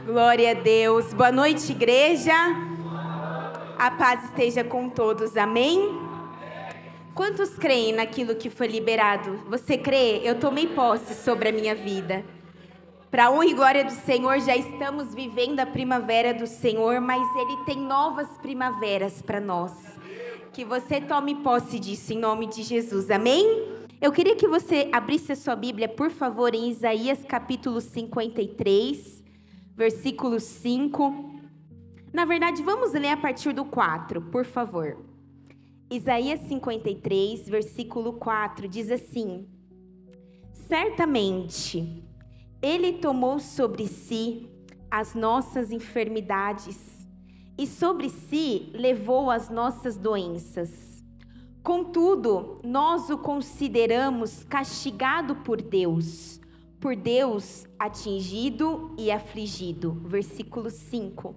Glória a Deus. Boa noite, igreja. A paz esteja com todos. Amém? Quantos creem naquilo que foi liberado? Você crê? Eu tomei posse sobre a minha vida. Para a honra e glória do Senhor, já estamos vivendo a primavera do Senhor, mas Ele tem novas primaveras para nós. Que você tome posse disso em nome de Jesus. Amém? Eu queria que você abrisse a sua Bíblia, por favor, em Isaías capítulo 53, versículo 5. Na verdade, vamos ler a partir do 4, por favor. Isaías 53, versículo 4, diz assim: Certamente, Ele tomou sobre si as nossas enfermidades e sobre si levou as nossas doenças. Contudo, nós o consideramos castigado por Deus atingido e afligido. Versículo 5.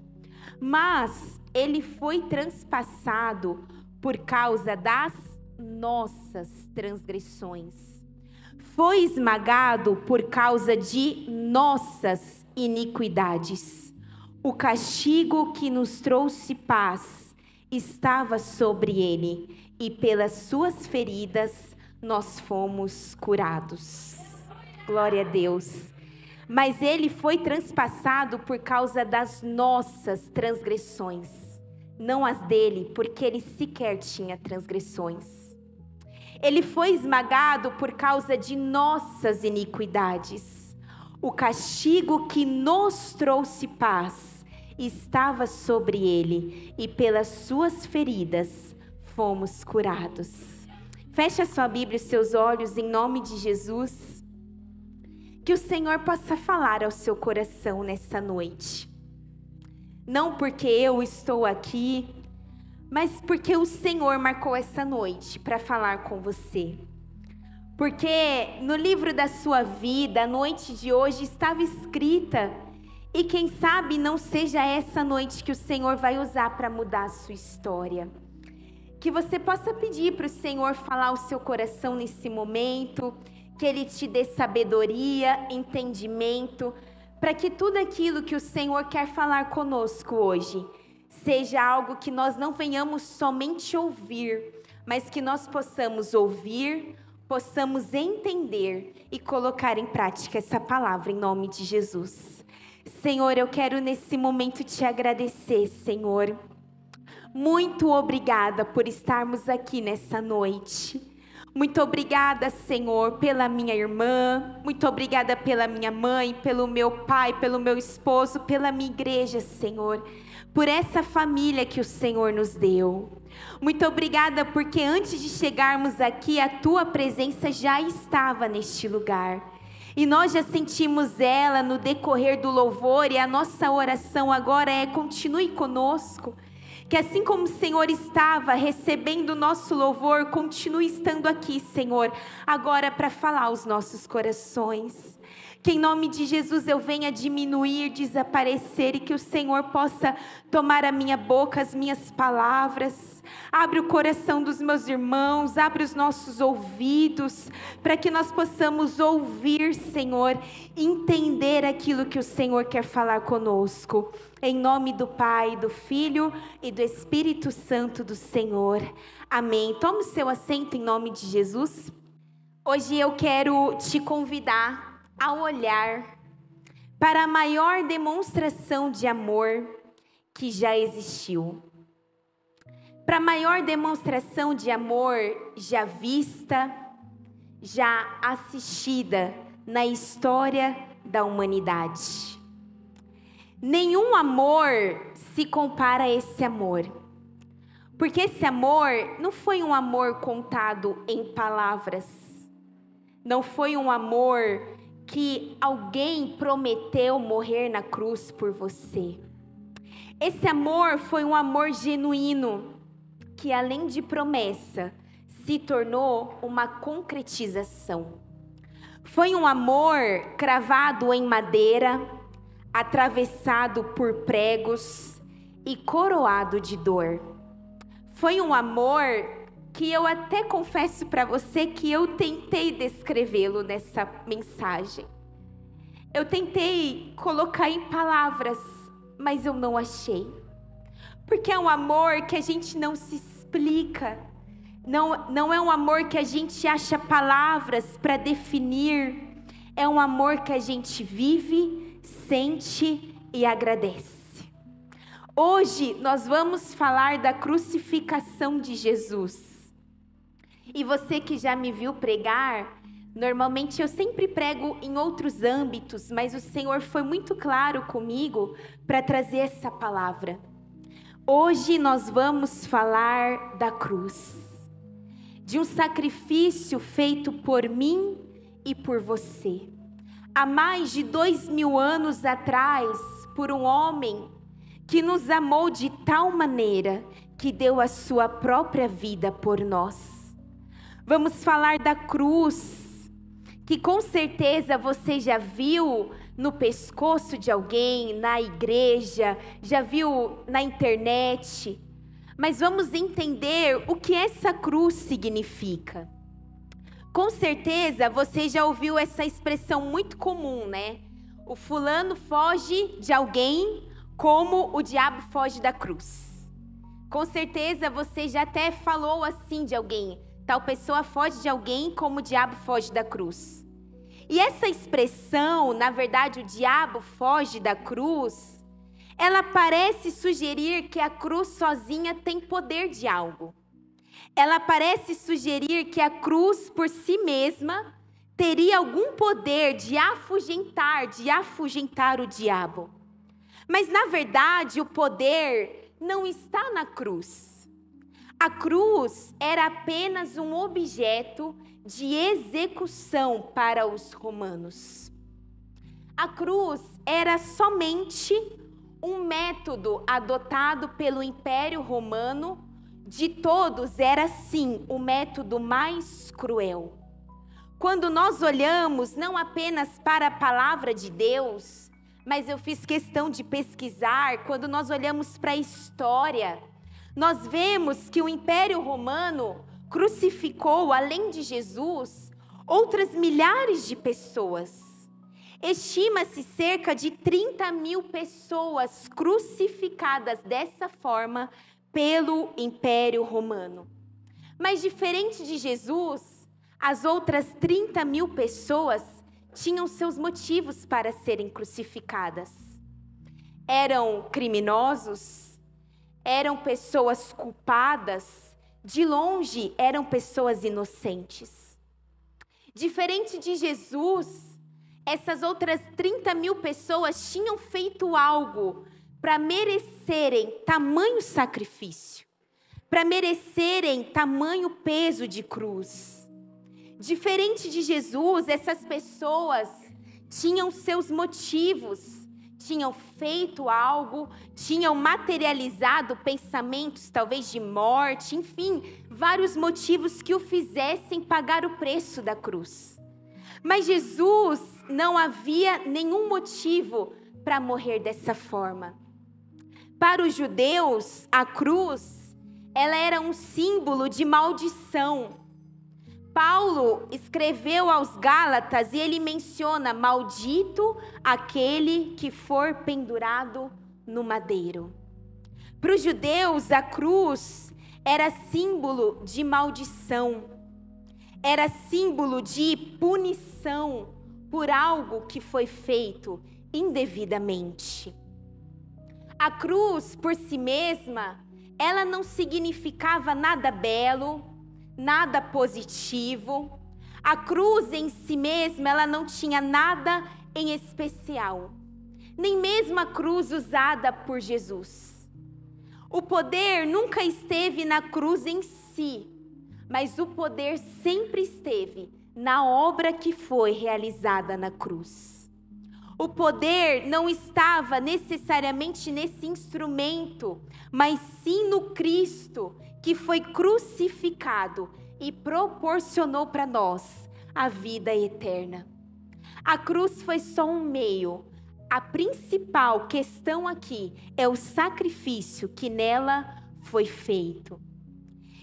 Mas Ele foi transpassado por causa das nossas transgressões. Foi esmagado por causa de nossas iniquidades. O castigo que nos trouxe paz estava sobre Ele, e pelas suas feridas nós fomos curados. Glória a Deus. Mas Ele foi transpassado por causa das nossas transgressões, não as dele, porque Ele sequer tinha transgressões. Ele foi esmagado por causa de nossas iniquidades. O castigo que nos trouxe paz estava sobre Ele, e pelas suas feridas fomos curados. Feche a sua Bíblia e seus olhos em nome de Jesus. Que o Senhor possa falar ao seu coração nessa noite. Não porque eu estou aqui, mas porque o Senhor marcou essa noite para falar com você. Porque no livro da sua vida, a noite de hoje estava escrita, e quem sabe não seja essa noite que o Senhor vai usar para mudar a sua história. Que você possa pedir para o Senhor falar ao seu coração nesse momento, que Ele te dê sabedoria, entendimento, para que tudo aquilo que o Senhor quer falar conosco hoje, seja algo que nós não venhamos somente ouvir, mas que nós possamos ouvir, possamos entender e colocar em prática essa palavra em nome de Jesus. Senhor, eu quero nesse momento te agradecer, Senhor. Muito obrigada por estarmos aqui nessa noite. Muito obrigada, Senhor, pela minha irmã. Muito obrigada pela minha mãe, pelo meu pai, pelo meu esposo, pela minha igreja, Senhor. Por essa família que o Senhor nos deu. Muito obrigada porque antes de chegarmos aqui, a Tua presença já estava neste lugar. E nós já sentimos ela no decorrer do louvor, e a nossa oração agora é: continue conosco. Que assim como o Senhor estava recebendo o nosso louvor, continue estando aqui, Senhor, agora para falar aos nossos corações. Que em nome de Jesus eu venha diminuir, desaparecer, e que o Senhor possa tomar a minha boca, as minhas palavras. Abre o coração dos meus irmãos, abre os nossos ouvidos, para que nós possamos ouvir, Senhor, entender aquilo que o Senhor quer falar conosco. Em nome do Pai, do Filho e do Espírito Santo do Senhor. Amém. Tome o seu assento em nome de Jesus. Hoje eu quero te convidar a olhar para a maior demonstração de amor que já existiu. Para a maior demonstração de amor já vista, já assistida na história da humanidade. Nenhum amor se compara a esse amor. Porque esse amor não foi um amor contado em palavras. Não foi um amor que alguém prometeu morrer na cruz por você. Esse amor foi um amor genuíno, que além de promessa, se tornou uma concretização. Foi um amor cravado em madeira, atravessado por pregos e coroado de dor. Foi um amor que eu até confesso para você que eu tentei descrevê-lo nessa mensagem. Eu tentei colocar em palavras, mas eu não achei. Porque é um amor que a gente não se explica. Não é um amor que a gente acha palavras para definir. É um amor que a gente vive, sente e agradece. Hoje nós vamos falar da crucificação de Jesus. E você que já me viu pregar, normalmente eu sempre prego em outros âmbitos, mas o Senhor foi muito claro comigo para trazer essa palavra. Hoje nós vamos falar da cruz, de um sacrifício feito por mim e por você. Há mais de 2000 anos atrás, por um homem que nos amou de tal maneira que deu a sua própria vida por nós. Vamos falar da cruz, que com certeza você já viu no pescoço de alguém, na igreja, já viu na internet. Mas vamos entender o que essa cruz significa. Com certeza você já ouviu essa expressão muito comum, né? O fulano foge de alguém como o diabo foge da cruz. Com certeza você já até falou assim de alguém. Tal pessoa foge de alguém como o diabo foge da cruz. E essa expressão, na verdade, o diabo foge da cruz, ela parece sugerir que a cruz sozinha tem poder de algo. Ela parece sugerir que a cruz por si mesma teria algum poder de afugentar o diabo. Mas na verdade o poder não está na cruz. A cruz era apenas um objeto de execução para os romanos. A cruz era somente um método adotado pelo Império Romano. De todos, era sim o método mais cruel. Quando nós olhamos não apenas para a palavra de Deus, mas eu fiz questão de pesquisar, quando nós olhamos para a história, nós vemos que o Império Romano crucificou, além de Jesus, outras milhares de pessoas. Estima-se cerca de 30.000 pessoas crucificadas dessa forma pelo Império Romano. Mas diferente de Jesus, as outras 30.000 pessoas tinham seus motivos para serem crucificadas. Eram criminosos, eram pessoas culpadas, de longe eram pessoas inocentes. Diferente de Jesus, essas outras 30.000 pessoas tinham feito algo para merecerem tamanho sacrifício, para merecerem tamanho peso de cruz. Diferente de Jesus, essas pessoas tinham seus motivos, tinham feito algo, tinham materializado pensamentos talvez de morte, enfim, vários motivos que o fizessem pagar o preço da cruz. Mas Jesus não havia nenhum motivo para morrer dessa forma. Para os judeus, a cruz, ela era um símbolo de maldição. Paulo escreveu aos Gálatas e ele menciona: maldito aquele que for pendurado no madeiro. Para os judeus, a cruz era símbolo de maldição, era símbolo de punição por algo que foi feito indevidamente. A cruz, por si mesma, ela não significava nada belo, nada positivo. A cruz em si mesma, ela não tinha nada em especial, nem mesmo a cruz usada por Jesus. O poder nunca esteve na cruz em si, mas o poder sempre esteve na obra que foi realizada na cruz. O poder não estava necessariamente nesse instrumento, mas sim no Cristo que foi crucificado e proporcionou para nós a vida eterna. A cruz foi só um meio. A principal questão aqui é o sacrifício que nela foi feito.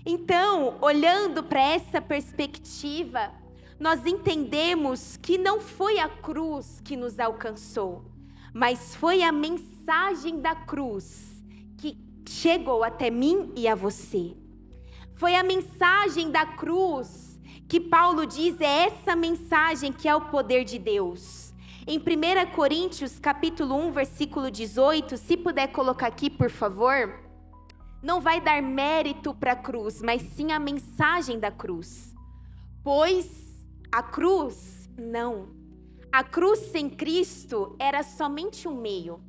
Então, olhando para essa perspectiva, nós entendemos que não foi a cruz que nos alcançou, mas foi a mensagem da cruz que chegou até mim e a você. Foi a mensagem da cruz que Paulo diz, é essa mensagem que é o poder de Deus. Em 1 Coríntios, capítulo 1, versículo 18, se puder colocar aqui, por favor, não vai dar mérito para a cruz, mas sim a mensagem da cruz. Pois a cruz, não. A cruz sem Cristo era somente um meio,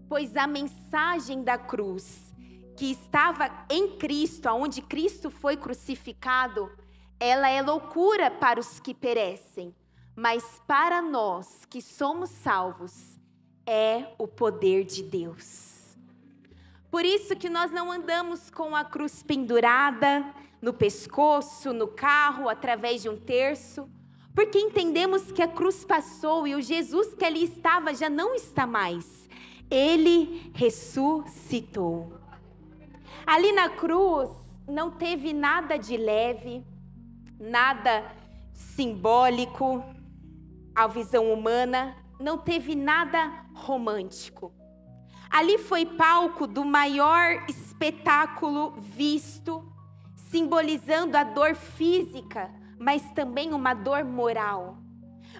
pois a mensagem da cruz, que estava em Cristo, aonde Cristo foi crucificado, ela é loucura para os que perecem, mas para nós que somos salvos, é o poder de Deus. Por isso que nós não andamos com a cruz pendurada no pescoço, no carro, através de um terço, porque entendemos que a cruz passou e o Jesus que ali estava já não está mais. Ele ressuscitou. Ali na cruz não teve nada de leve, nada simbólico, à visão humana, não teve nada romântico. Ali foi palco do maior espetáculo visto, simbolizando a dor física, mas também uma dor moral,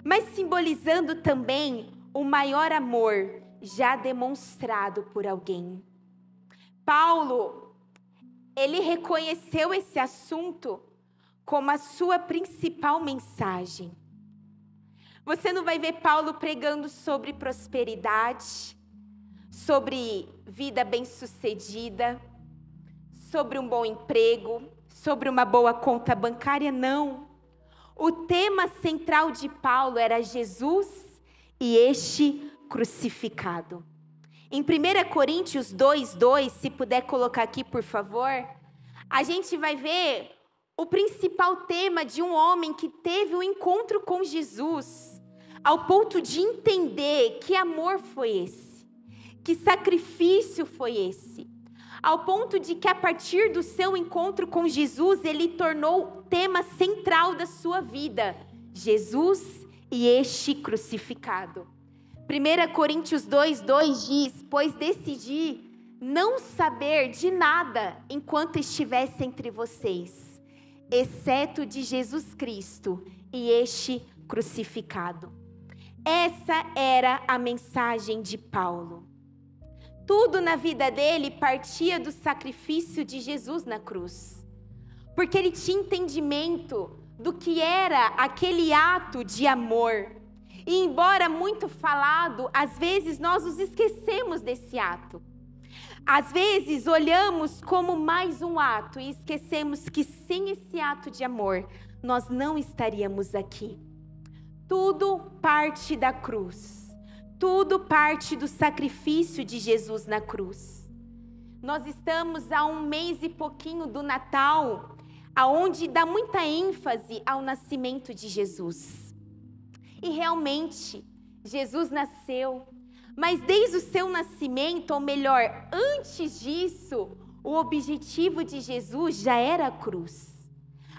mas simbolizando também o maior amor já demonstrado por alguém. Paulo, ele reconheceu esse assunto como a sua principal mensagem. Você não vai ver Paulo pregando sobre prosperidade, sobre vida bem-sucedida, sobre um bom emprego, sobre uma boa conta bancária, não. O tema central de Paulo era Jesus e este crucificado. Em 1 Coríntios 2:2, se puder colocar aqui, por favor, a gente vai ver o principal tema de um homem que teve um encontro com Jesus, ao ponto de entender que amor foi esse, que sacrifício foi esse, ao ponto de que a partir do seu encontro com Jesus, ele tornou o tema central da sua vida, Jesus e este crucificado. 1 Coríntios 2:2 diz, pois decidi não saber de nada enquanto estivesse entre vocês, exceto de Jesus Cristo e este crucificado. Essa era a mensagem de Paulo. Tudo na vida dele partia do sacrifício de Jesus na cruz, porque ele tinha entendimento do que era aquele ato de amor. E embora muito falado, às vezes nós nos esquecemos desse ato. Às vezes olhamos como mais um ato e esquecemos que sem esse ato de amor, nós não estaríamos aqui. Tudo parte da cruz. Tudo parte do sacrifício de Jesus na cruz. Nós estamos há um mês e pouquinho do Natal, aonde dá muita ênfase ao nascimento de Jesus. E realmente, Jesus nasceu, mas desde o seu nascimento, ou melhor, antes disso, o objetivo de Jesus já era a cruz.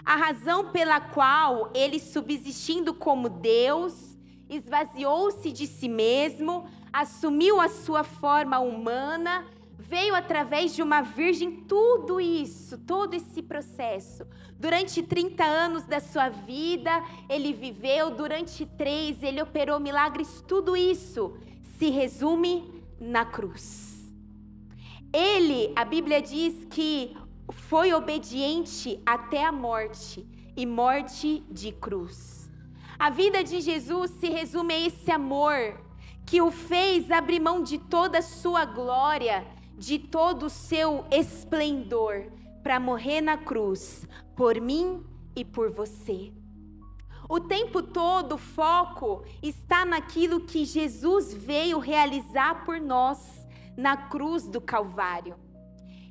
A razão pela qual ele, subsistindo como Deus, esvaziou-se de si mesmo, assumiu a sua forma humana, veio através de uma virgem, tudo isso, todo esse processo. Durante 30 anos da sua vida, ele viveu, durante 3, ele operou milagres, tudo isso se resume na cruz. Ele, a Bíblia diz que foi obediente até a morte, e morte de cruz. A vida de Jesus se resume a esse amor que o fez abrir mão de toda a sua glória, de todo o seu esplendor, para morrer na cruz, por mim e por você. O tempo todo o foco está naquilo que Jesus veio realizar por nós na cruz do Calvário.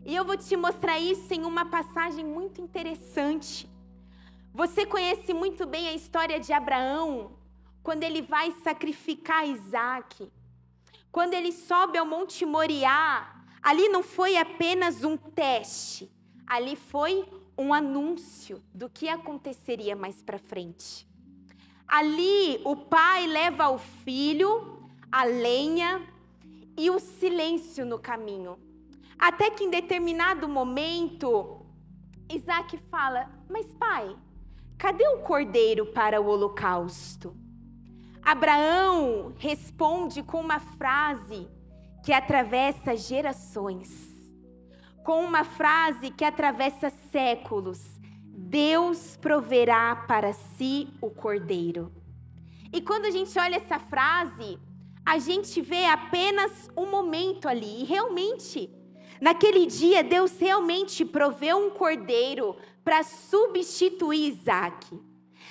E eu vou te mostrar isso em uma passagem muito interessante. Você conhece muito bem a história de Abraão, quando ele vai sacrificar Isaac. Quando ele sobe ao Monte Moriá, ali não foi apenas um teste, ali foi um anúncio do que aconteceria mais para frente. Ali o pai leva ao filho a lenha e o silêncio no caminho. Até que em determinado momento, Isaac fala: mas pai, cadê o cordeiro para o holocausto? Abraão responde com uma frase que atravessa gerações, com uma frase que atravessa séculos: Deus proverá para si o cordeiro. E quando a gente olha essa frase, a gente vê apenas um momento ali. E realmente, naquele dia, Deus realmente proveu um cordeiro para substituir Isaac.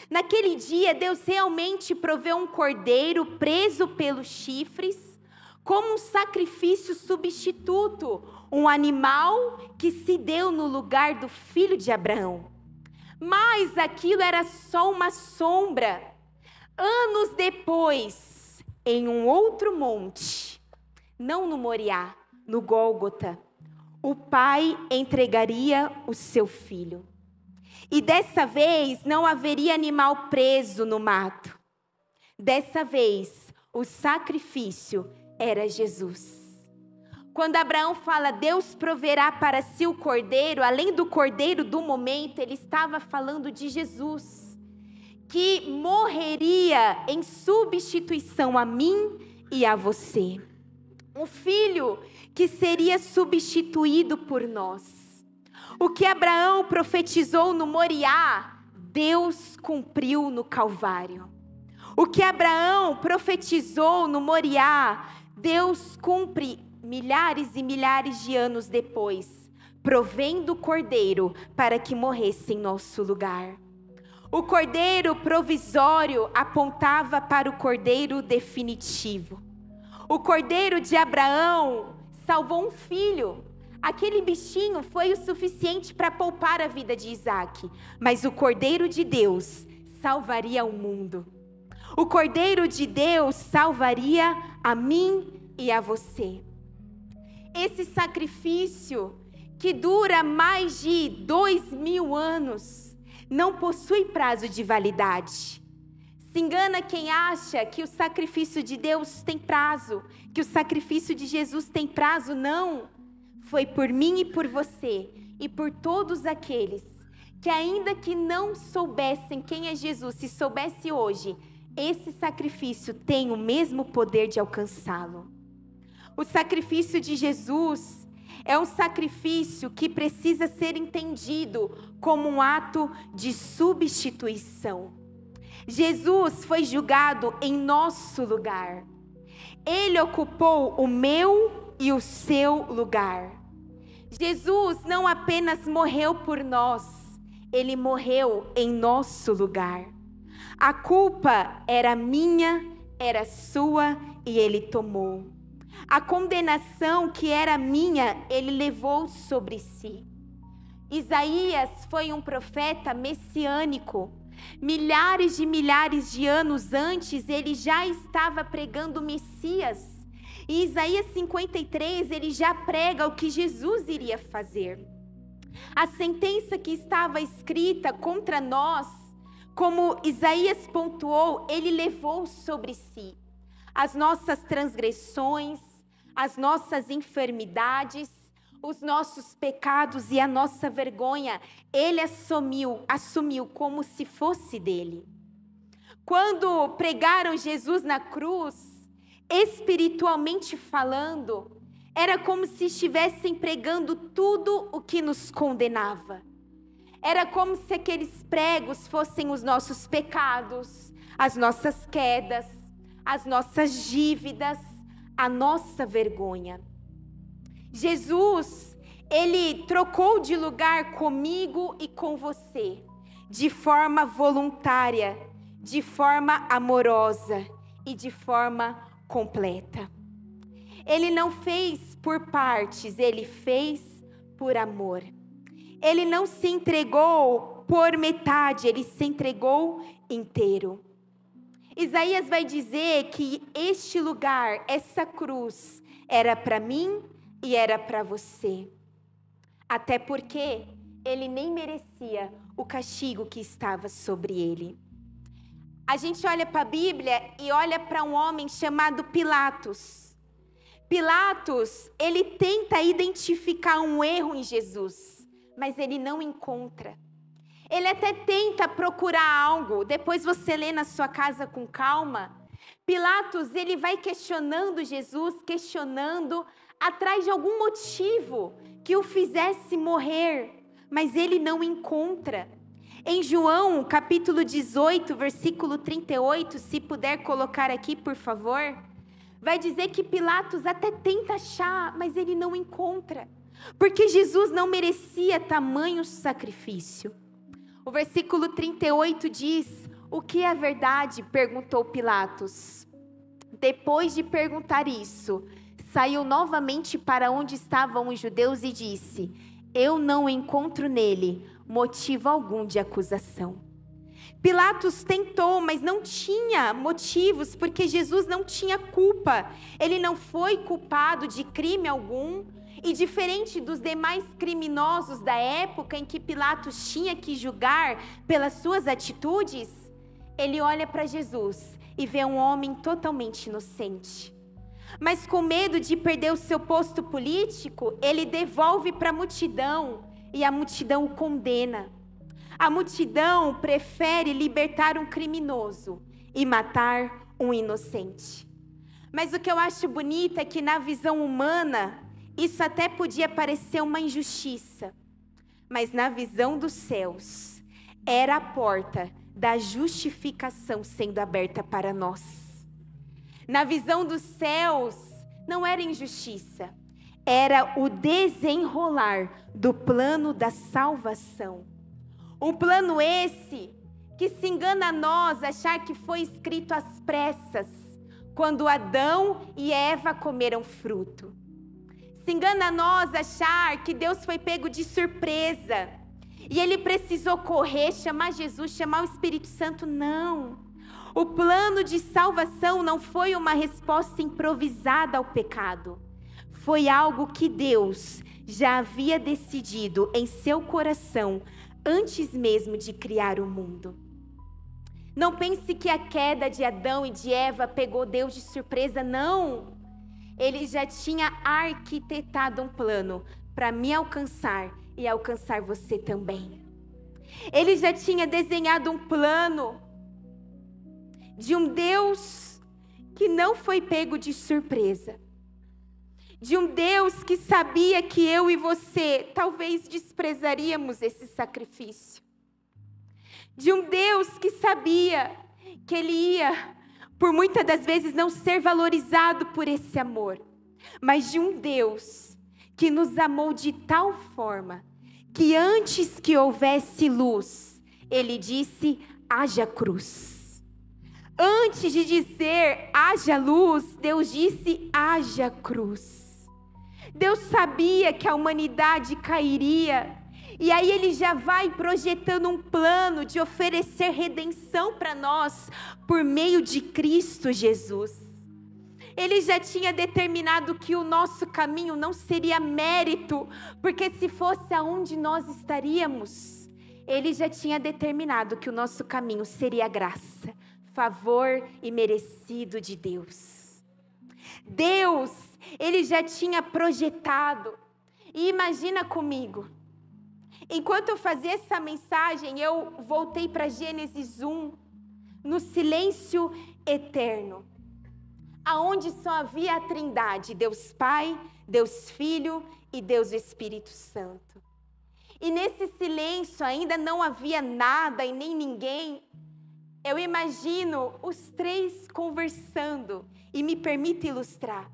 Naquele dia, Deus realmente proveu um cordeiro preso pelos chifres, como um sacrifício substituto, um animal que se deu no lugar do filho de Abraão. Mas aquilo era só uma sombra. Anos depois, em um outro monte, não no Moriá, no Gólgota, o pai entregaria o seu filho. E dessa vez não haveria animal preso no mato. Dessa vez, o sacrifício era Jesus. Quando Abraão fala, Deus proverá para si o cordeiro, além do cordeiro do momento, ele estava falando de Jesus, que morreria em substituição a mim e a você. Um filho que seria substituído por nós. O que Abraão profetizou no Moriá, Deus cumpriu no Calvário. O que Abraão profetizou no Moriá, Deus cumpre milhares e milhares de anos depois, provendo o cordeiro para que morresse em nosso lugar. O cordeiro provisório apontava para o cordeiro definitivo. O cordeiro de Abraão salvou um filho. Aquele bichinho foi o suficiente para poupar a vida de Isaac, mas o cordeiro de Deus salvaria o mundo. O cordeiro de Deus salvaria a mim e a você. Esse sacrifício, que dura mais de 2000 anos, não possui prazo de validade. Se engana quem acha que o sacrifício de Deus tem prazo, que o sacrifício de Jesus tem prazo. Não. Foi por mim e por você, e por todos aqueles que ainda que não soubessem quem é Jesus, se soubesse hoje, esse sacrifício tem o mesmo poder de alcançá-lo. O sacrifício de Jesus é um sacrifício que precisa ser entendido como um ato de substituição. Jesus foi julgado em nosso lugar. Ele ocupou o meu e o seu lugar. Jesus não apenas morreu por nós, ele morreu em nosso lugar. A culpa era minha, era sua e ele tomou. A condenação que era minha, ele levou sobre si. Isaías foi um profeta messiânico. Milhares de anos antes, ele já estava pregando o Messias. Em Isaías 53, ele já prega o que Jesus iria fazer. A sentença que estava escrita contra nós, como Isaías pontuou, ele levou sobre si as nossas transgressões, as nossas enfermidades, os nossos pecados e a nossa vergonha. Ele assumiu como se fosse dele. Quando pregaram Jesus na cruz, espiritualmente falando, era como se estivessem pregando tudo o que nos condenava. Era como se aqueles pregos fossem os nossos pecados, as nossas quedas, as nossas dívidas, a nossa vergonha. Jesus, ele trocou de lugar comigo e com você, de forma voluntária, de forma amorosa e de forma completa. Ele não fez por partes, ele fez por amor. Ele não se entregou por metade, ele se entregou inteiro. Isaías vai dizer que este lugar, essa cruz, era para mim e era para você. Até porque ele nem merecia o castigo que estava sobre ele. A gente olha para a Bíblia e olha para um homem chamado Pilatos. Pilatos, ele tenta identificar um erro em Jesus, mas ele não encontra. Ele até tenta procurar algo, depois você lê na sua casa com calma. Pilatos, ele vai questionando Jesus, questionando, atrás de algum motivo que o fizesse morrer, mas ele não encontra. Em João, capítulo 18, versículo 38, se puder colocar aqui, por favor, vai dizer que Pilatos até tenta achar, mas ele não encontra, porque Jesus não merecia tamanho sacrifício. O versículo 38 diz: "O que é verdade?", perguntou Pilatos. Depois de perguntar isso, saiu novamente para onde estavam os judeus e disse: "Eu não encontro nele motivo algum de acusação." Pilatos tentou, mas não tinha motivos, porque Jesus não tinha culpa. Ele não foi culpado de crime algum. E diferente dos demais criminosos da época em que Pilatos tinha que julgar pelas suas atitudes, ele olha para Jesus e vê um homem totalmente inocente. Mas com medo de perder o seu posto político, ele devolve para a multidão e a multidão o condena. A multidão prefere libertar um criminoso e matar um inocente. Mas o que eu acho bonito é que na visão humana, isso até podia parecer uma injustiça, mas na visão dos céus, era a porta da justificação sendo aberta para nós. Na visão dos céus, não era injustiça, era o desenrolar do plano da salvação. Um plano esse que se engana a nós achar que foi escrito às pressas, quando Adão e Eva comeram fruto. Se engana a nós achar que Deus foi pego de surpresa e ele precisou correr, chamar Jesus, chamar o Espírito Santo. Não. O plano de salvação não foi uma resposta improvisada ao pecado. Foi algo que Deus já havia decidido em seu coração antes mesmo de criar o mundo. Não pense que a queda de Adão e de Eva pegou Deus de surpresa, não. Ele já tinha arquitetado um plano para me alcançar e alcançar você também. Ele já tinha desenhado um plano de um Deus que não foi pego de surpresa. De um Deus que sabia que eu e você talvez desprezaríamos esse sacrifício. De um Deus que sabia que Ele ia, por muitas das vezes, não ser valorizado por esse amor, mas de um Deus que nos amou de tal forma que antes que houvesse luz, Ele disse: haja cruz. Antes de dizer haja luz, Deus disse: haja cruz. Deus sabia que a humanidade cairia, e aí Ele já vai projetando um plano de oferecer redenção para nós por meio de Cristo Jesus. Ele já tinha determinado que o nosso caminho não seria mérito, porque se fosse aonde nós estaríamos, Ele já tinha determinado que o nosso caminho seria graça, favor e merecido de Deus. Deus, Ele já tinha projetado. E imagina comigo, enquanto eu fazia essa mensagem, eu voltei para Gênesis 1, no silêncio eterno, aonde só havia a Trindade, Deus Pai, Deus Filho e Deus Espírito Santo. E nesse silêncio ainda não havia nada e nem ninguém. Eu imagino os três conversando, e me permita ilustrar.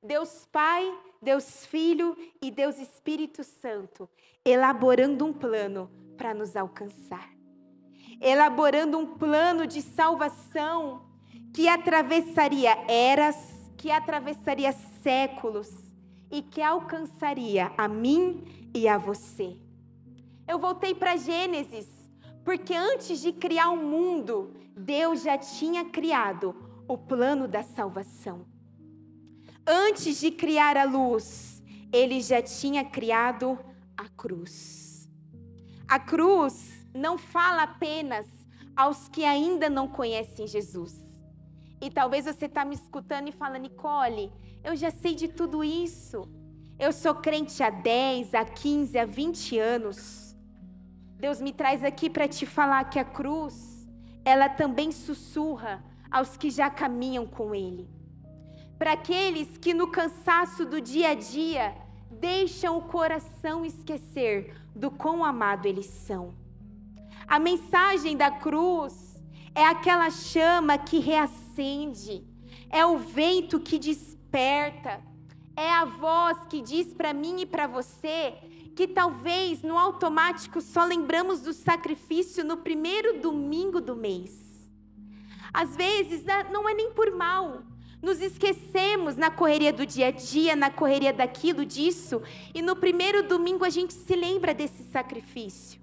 Deus Pai, Deus Filho e Deus Espírito Santo, elaborando um plano para nos alcançar. Elaborando um plano de salvação que atravessaria eras, que atravessaria séculos e que alcançaria a mim e a você. Eu voltei para Gênesis, porque antes de criar o mundo, Deus já tinha criado o plano da salvação. Antes de criar a luz, Ele já tinha criado a cruz. A cruz não fala apenas aos que ainda não conhecem Jesus. E talvez você está me escutando e fala: Nicole, eu já sei de tudo isso. Eu sou crente há 10, há 15, há 20 anos. Deus me traz aqui para te falar que a cruz, ela também sussurra aos que já caminham com Ele. Para aqueles que no cansaço do dia a dia deixam o coração esquecer do quão amado eles são. A mensagem da cruz é aquela chama que reacende, é o vento que desperta, é a voz que diz para mim e para você que talvez no automático só lembramos do sacrifício no primeiro domingo do mês. Às vezes não é nem por mal, nos esquecemos na correria do dia a dia, na correria daquilo, disso, e no primeiro domingo a gente se lembra desse sacrifício.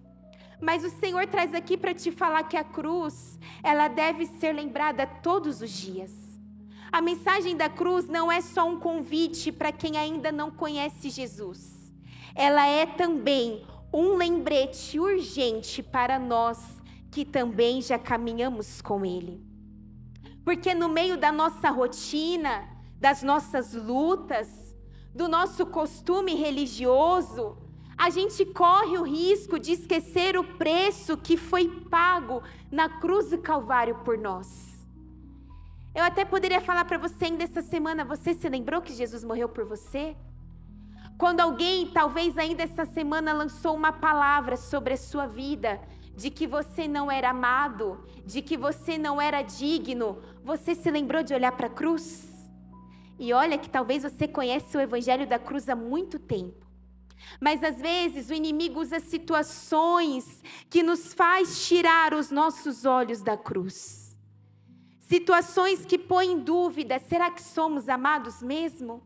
Mas o Senhor traz aqui para te falar que a cruz, ela deve ser lembrada todos os dias. A mensagem da cruz não é só um convite para quem ainda não conhece Jesus. Ela é também um lembrete urgente para nós que também já caminhamos com Ele. Porque no meio da nossa rotina, das nossas lutas, do nosso costume religioso, a gente corre o risco de esquecer o preço que foi pago na cruz do Calvário por nós. Eu até poderia falar para você ainda essa semana: você se lembrou que Jesus morreu por você? Quando alguém, talvez ainda essa semana, lançou uma palavra sobre a sua vida, de que você não era amado, de que você não era digno, você se lembrou de olhar para a cruz? E olha que talvez você conhece o evangelho da cruz há muito tempo. Mas às vezes o inimigo usa situações que nos faz tirar os nossos olhos da cruz. Situações que põem em dúvida: será que somos amados mesmo?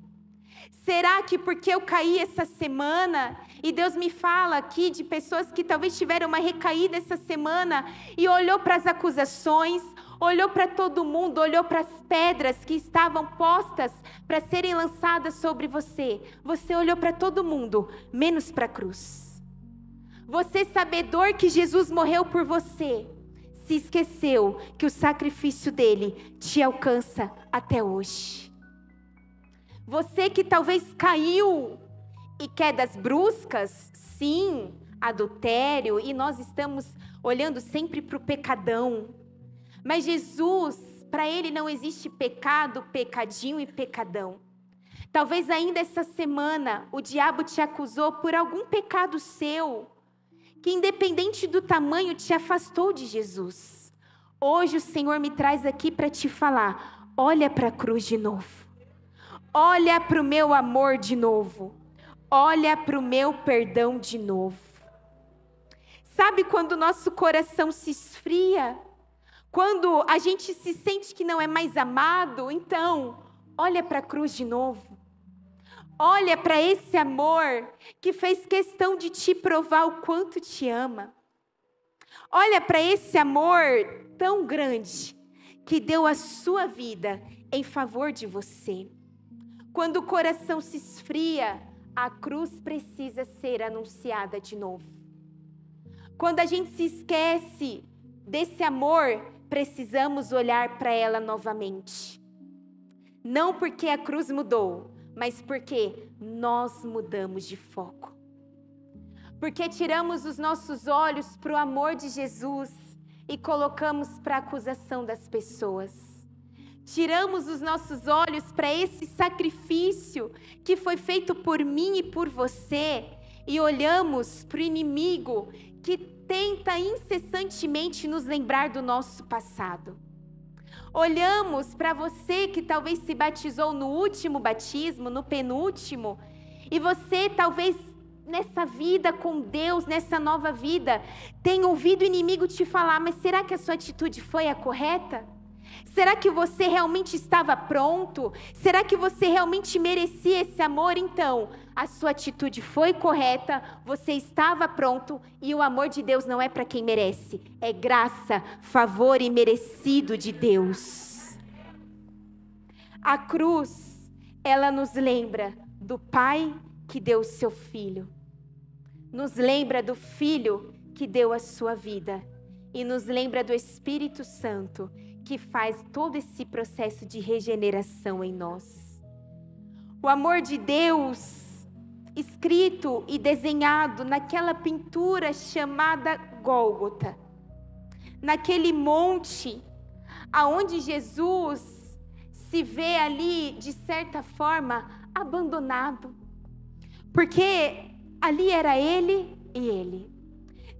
Será que porque eu caí essa semana, e Deus me fala aqui de pessoas que talvez tiveram uma recaída essa semana, e olhou para as acusações, olhou para todo mundo, olhou para as pedras que estavam postas para serem lançadas sobre você. Você olhou para todo mundo, menos para a cruz. Você, sabedor que Jesus morreu por você, se esqueceu que o sacrifício dele te alcança até hoje. Você que talvez caiu, e quedas bruscas, sim, adultério, e nós estamos olhando sempre para o pecadão. Mas Jesus, para Ele não existe pecado, pecadinho e pecadão. Talvez ainda essa semana o diabo te acusou por algum pecado seu, que independente do tamanho te afastou de Jesus. Hoje o Senhor me traz aqui para te falar: olha para a cruz de novo. Olha para o meu amor de novo. Olha para o meu perdão de novo. Sabe quando o nosso coração se esfria? Quando a gente se sente que não é mais amado? Então, olha para a cruz de novo. Olha para esse amor que fez questão de te provar o quanto te ama. Olha para esse amor tão grande que deu a sua vida em favor de você. Quando o coração se esfria, a cruz precisa ser anunciada de novo. Quando a gente se esquece desse amor, precisamos olhar para ela novamente. Não porque a cruz mudou, mas porque nós mudamos de foco. Porque tiramos os nossos olhos para o amor de Jesus e colocamos para a acusação das pessoas. Tiramos os nossos olhos para esse sacrifício que foi feito por mim e por você e olhamos para o inimigo que tenta incessantemente nos lembrar do nosso passado. Olhamos para você que talvez se batizou no último batismo, no penúltimo, e você talvez nessa vida com Deus, nessa nova vida, tem ouvido o inimigo te falar: mas será que a sua atitude foi a correta? Será que você realmente estava pronto? Será que você realmente merecia esse amor? Então, a sua atitude foi correta, você estava pronto, e o amor de Deus não é para quem merece, é graça, favor e merecido de Deus. A cruz, ela nos lembra do Pai que deu o seu Filho, nos lembra do Filho que deu a sua vida, e nos lembra do Espírito Santo, que faz todo esse processo de regeneração em nós. O amor de Deus, escrito e desenhado naquela pintura chamada Gólgota, naquele monte, aonde Jesus se vê ali, de certa forma, abandonado, porque ali era ele e ele.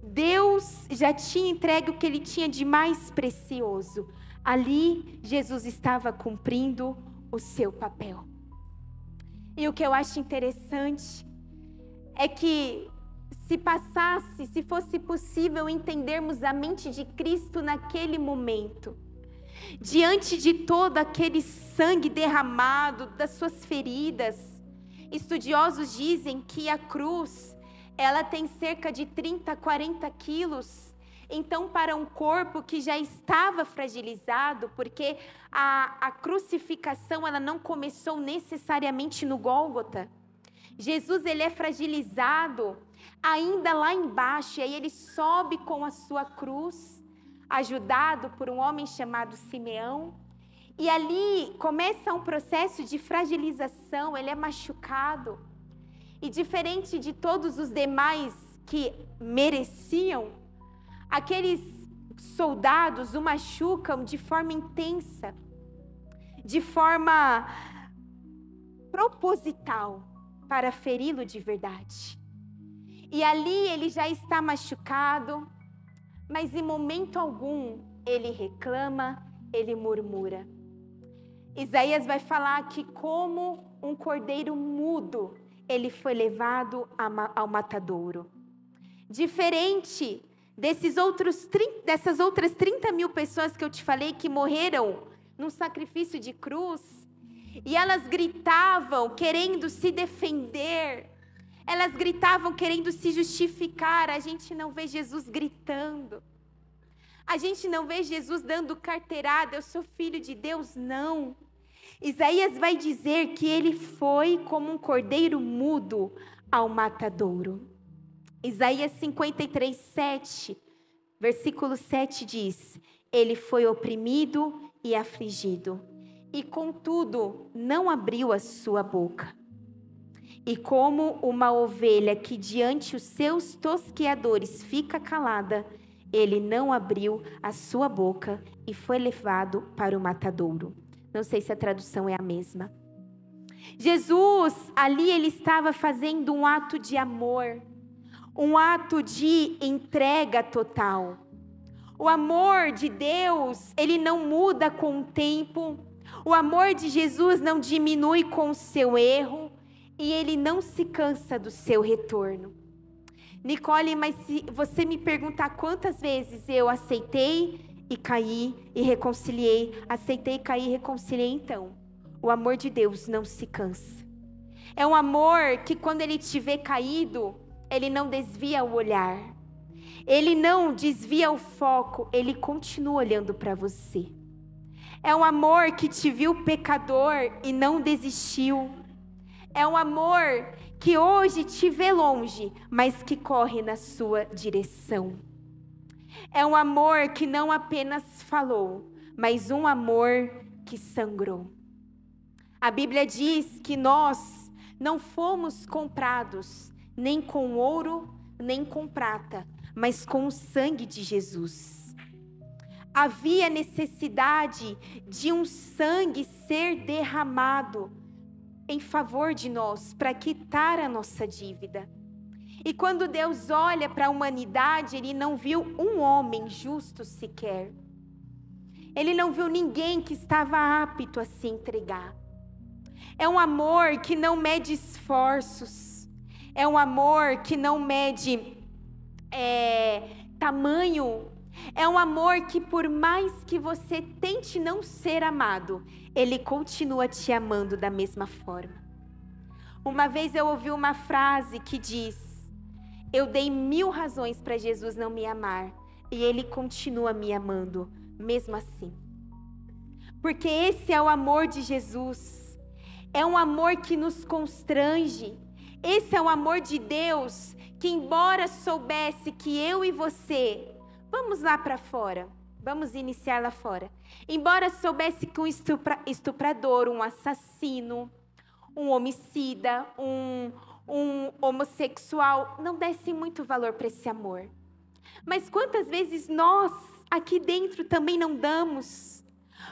Deus já tinha entregue o que ele tinha de mais precioso. Ali, Jesus estava cumprindo o seu papel. E o que eu acho interessante é que se fosse possível entendermos a mente de Cristo naquele momento, diante de todo aquele sangue derramado, das suas feridas, estudiosos dizem que a cruz, ela tem cerca de 30, 40 quilos. Então, para um corpo que já estava fragilizado, porque a crucificação, ela não começou necessariamente no Gólgota. Jesus, ele é fragilizado ainda lá embaixo, e aí ele sobe com a sua cruz, ajudado por um homem chamado Simeão, e ali começa um processo de fragilização, ele é machucado, e diferente de todos os demais que mereciam, aqueles soldados o machucam de forma intensa, de forma proposital, para feri-lo de verdade. E ali ele já está machucado, mas em momento algum ele reclama, ele murmura. Isaías vai falar que como um cordeiro mudo, ele foi levado ao matadouro. Diferente dessas outras 30 mil pessoas que eu te falei que morreram num sacrifício de cruz, e elas gritavam querendo se defender, elas gritavam querendo se justificar. A gente não vê Jesus gritando, a gente não vê Jesus dando carteirada, eu sou filho de Deus, não. Isaías vai dizer que ele foi como um cordeiro mudo ao matadouro. Isaías 53, 7, versículo 7 diz: ele foi oprimido e afligido, e contudo não abriu a sua boca. E como uma ovelha que diante os seus tosqueadores fica calada, ele não abriu a sua boca e foi levado para o matadouro. Não sei se a tradução é a mesma. Jesus, ali ele estava fazendo um ato de amor, um ato de entrega total. O amor de Deus, ele não muda com o tempo. O amor de Jesus não diminui com o seu erro. E ele não se cansa do seu retorno. Nicole, mas se você me perguntar quantas vezes eu aceitei e caí e reconciliei, aceitei, caí e reconciliei, então, o amor de Deus não se cansa. É um amor que quando ele te vê caído, ele não desvia o olhar, ele não desvia o foco, ele continua olhando para você. É um amor que te viu pecador e não desistiu. É um amor que hoje te vê longe, mas que corre na sua direção. É um amor que não apenas falou, mas um amor que sangrou. A Bíblia diz que nós não fomos comprados nem com ouro, nem com prata, mas com o sangue de Jesus. Havia necessidade de um sangue ser derramado em favor de nós, para quitar a nossa dívida. E quando Deus olha para a humanidade, ele não viu um homem justo sequer. Ele não viu ninguém que estava apto a se entregar. É um amor que não mede esforços. É um amor que não mede tamanho. É um amor que por mais que você tente não ser amado, ele continua te amando da mesma forma. Uma vez eu ouvi uma frase que diz: eu dei 1000 razões para Jesus não me amar, e ele continua me amando, mesmo assim. Porque esse é o amor de Jesus. É um amor que nos constrange. Esse é o amor de Deus, que embora soubesse que eu e você Vamos lá para fora. Vamos iniciar lá fora. Embora soubesse que um estuprador, um assassino, um homicida, um homossexual não desse muito valor para esse amor. Mas quantas vezes nós aqui dentro também não damos?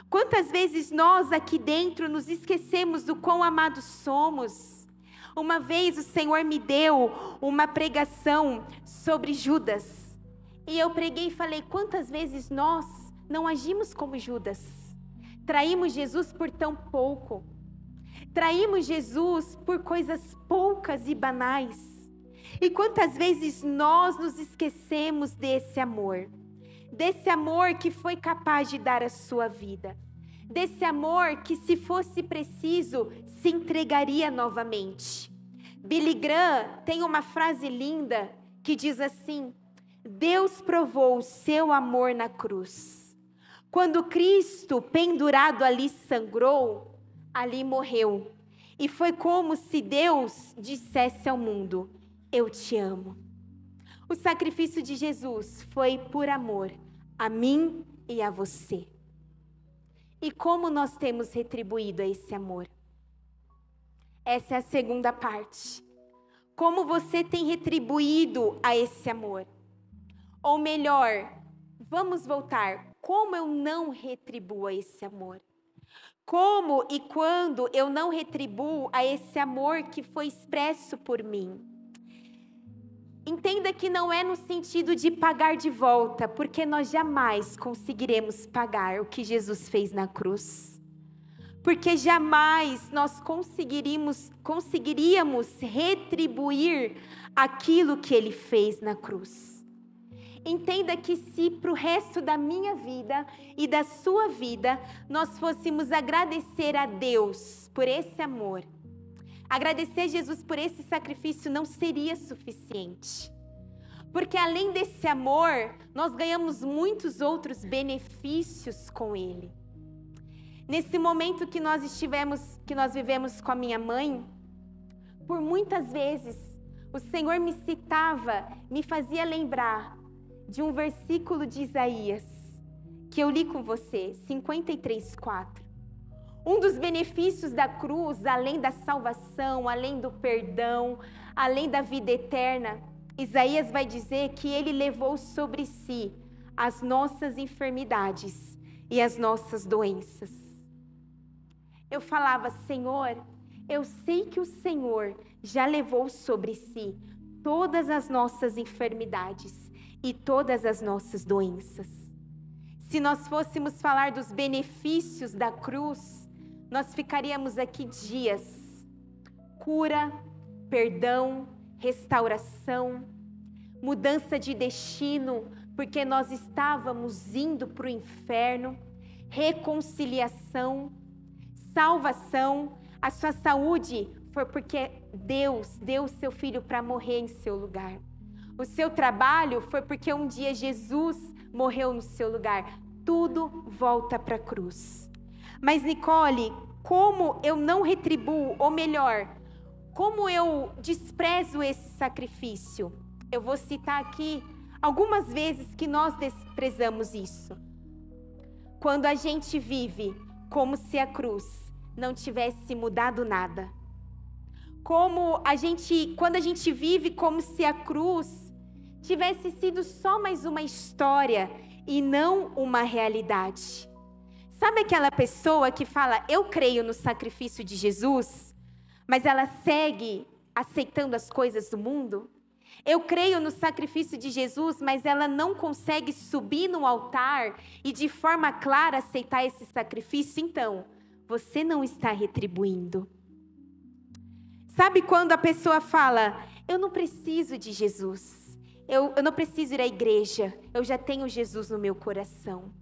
Quantas vezes nós aqui dentro nos esquecemos do quão amados somos? Uma vez o Senhor me deu uma pregação sobre Judas. E eu preguei e falei, quantas vezes nós não agimos como Judas? Traímos Jesus por tão pouco. Traímos Jesus por coisas poucas e banais. E quantas vezes nós nos esquecemos desse amor? Desse amor que foi capaz de dar a sua vida. Desse amor que, se fosse preciso, se entregaria novamente. Billy Graham tem uma frase linda que diz assim: Deus provou o seu amor na cruz. Quando Cristo, pendurado ali, sangrou, ali morreu. E foi como se Deus dissesse ao mundo: eu te amo. O sacrifício de Jesus foi por amor a mim e a você. E como nós temos retribuído a esse amor? Essa é a segunda parte. Como você tem retribuído a esse amor? Ou melhor, vamos voltar. Como eu não retribuo a esse amor? Como e quando eu não retribuo a esse amor que foi expresso por mim? Entenda que não é no sentido de pagar de volta, porque nós jamais conseguiremos pagar o que Jesus fez na cruz. Porque jamais nós conseguiríamos retribuir aquilo que Ele fez na cruz. Entenda que se para o resto da minha vida e da sua vida, nós fôssemos agradecer a Deus por esse amor, agradecer a Jesus por esse sacrifício, não seria suficiente. Porque além desse amor, nós ganhamos muitos outros benefícios com Ele. Nesse momento que nós vivemos com a minha mãe, por muitas vezes, o Senhor me citava, me fazia lembrar de um versículo de Isaías, que eu li com você, 53:4. Um dos benefícios da cruz, além da salvação, além do perdão, além da vida eterna, Isaías vai dizer que Ele levou sobre si as nossas enfermidades e as nossas doenças. Eu falava, Senhor, eu sei que o Senhor já levou sobre si todas as nossas enfermidades e todas as nossas doenças. Se nós fôssemos falar dos benefícios da cruz, nós ficaríamos aqui dias. Cura, perdão, restauração, mudança de destino, porque nós estávamos indo para o inferno, reconciliação, salvação. A sua saúde foi porque Deus deu o seu filho para morrer em seu lugar. O seu trabalho foi porque um dia Jesus morreu no seu lugar. Tudo volta para a cruz. Mas Nicole, como eu não retribuo, ou melhor, como eu desprezo esse sacrifício? Eu vou citar aqui algumas vezes que nós desprezamos isso. Quando a gente vive como se a cruz não tivesse mudado nada. Quando a gente vive como se a cruz tivesse sido só mais uma história e não uma realidade. Sabe aquela pessoa que fala, eu creio no sacrifício de Jesus, mas ela segue aceitando as coisas do mundo? Eu creio no sacrifício de Jesus, mas ela não consegue subir no altar e de forma clara aceitar esse sacrifício? Então, você não está retribuindo. Sabe quando a pessoa fala, eu não preciso de Jesus, eu não preciso ir à igreja, eu já tenho Jesus no meu coração.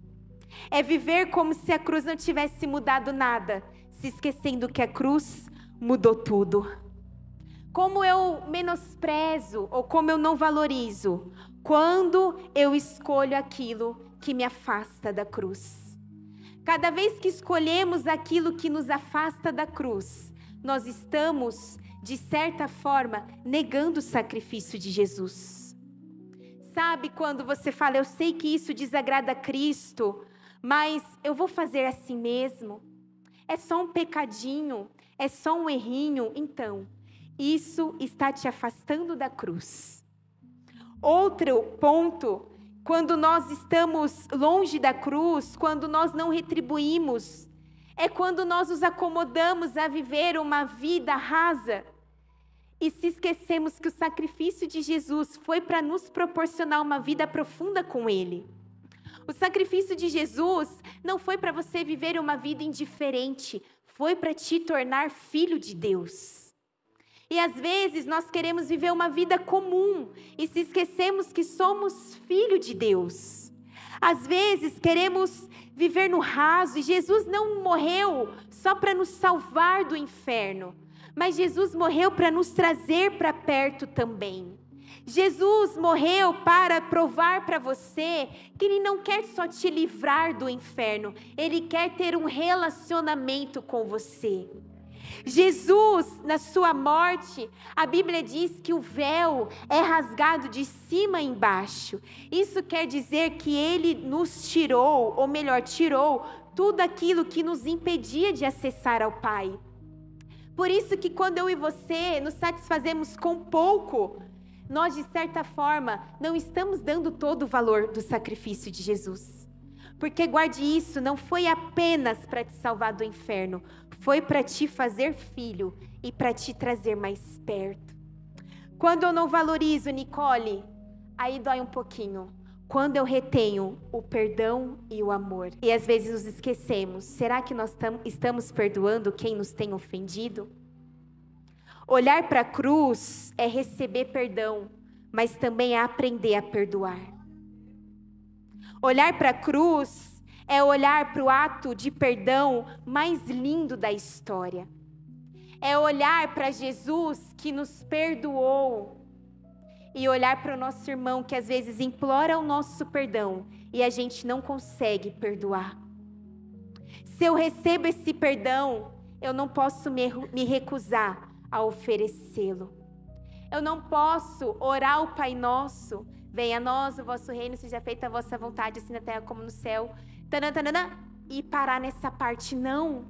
É viver como se a cruz não tivesse mudado nada, se esquecendo que a cruz mudou tudo. Como eu menosprezo ou como eu não valorizo quando eu escolho aquilo que me afasta da cruz. Cada vez que escolhemos aquilo que nos afasta da cruz, nós estamos, de certa forma, negando o sacrifício de Jesus. Sabe quando você fala, eu sei que isso desagrada a Cristo, mas eu vou fazer assim mesmo? É só um pecadinho, é só um errinho. Então, isso está te afastando da cruz. Outro ponto, quando nós estamos longe da cruz, quando nós não retribuímos, é quando nós nos acomodamos a viver uma vida rasa e se esquecemos que o sacrifício de Jesus foi para nos proporcionar uma vida profunda com Ele. O sacrifício de Jesus não foi para você viver uma vida indiferente, foi para te tornar filho de Deus. E às vezes nós queremos viver uma vida comum e se esquecemos que somos filho de Deus. Às vezes queremos viver no raso e Jesus não morreu só para nos salvar do inferno, mas Jesus morreu para nos trazer para perto também. Jesus morreu para provar para você que Ele não quer só te livrar do inferno, Ele quer ter um relacionamento com você. Jesus, na sua morte, a Bíblia diz que o véu é rasgado de cima a embaixo. Isso quer dizer que Ele nos tirou, ou melhor, tirou tudo aquilo que nos impedia de acessar ao Pai. Por isso que quando eu e você nos satisfazemos com pouco, nós de certa forma não estamos dando todo o valor do sacrifício de Jesus. Porque guarde isso, não foi apenas para te salvar do inferno, foi para te fazer filho e para te trazer mais perto. Quando eu não valorizo, Nicole, aí dói um pouquinho. Quando eu retenho o perdão e o amor. E às vezes nos esquecemos, será que nós estamos perdoando quem nos tem ofendido? Olhar para a cruz é receber perdão, mas também é aprender a perdoar. Olhar para a cruz é olhar para o ato de perdão mais lindo da história. É olhar para Jesus que nos perdoou e olhar para o nosso irmão que às vezes implora o nosso perdão e a gente não consegue perdoar. Se eu recebo esse perdão, eu não posso me recusar a oferecê-lo. Eu não posso orar o Pai Nosso, venha a nós o vosso reino, seja feita a vossa vontade, assim na terra como no céu, e parar nessa parte, não.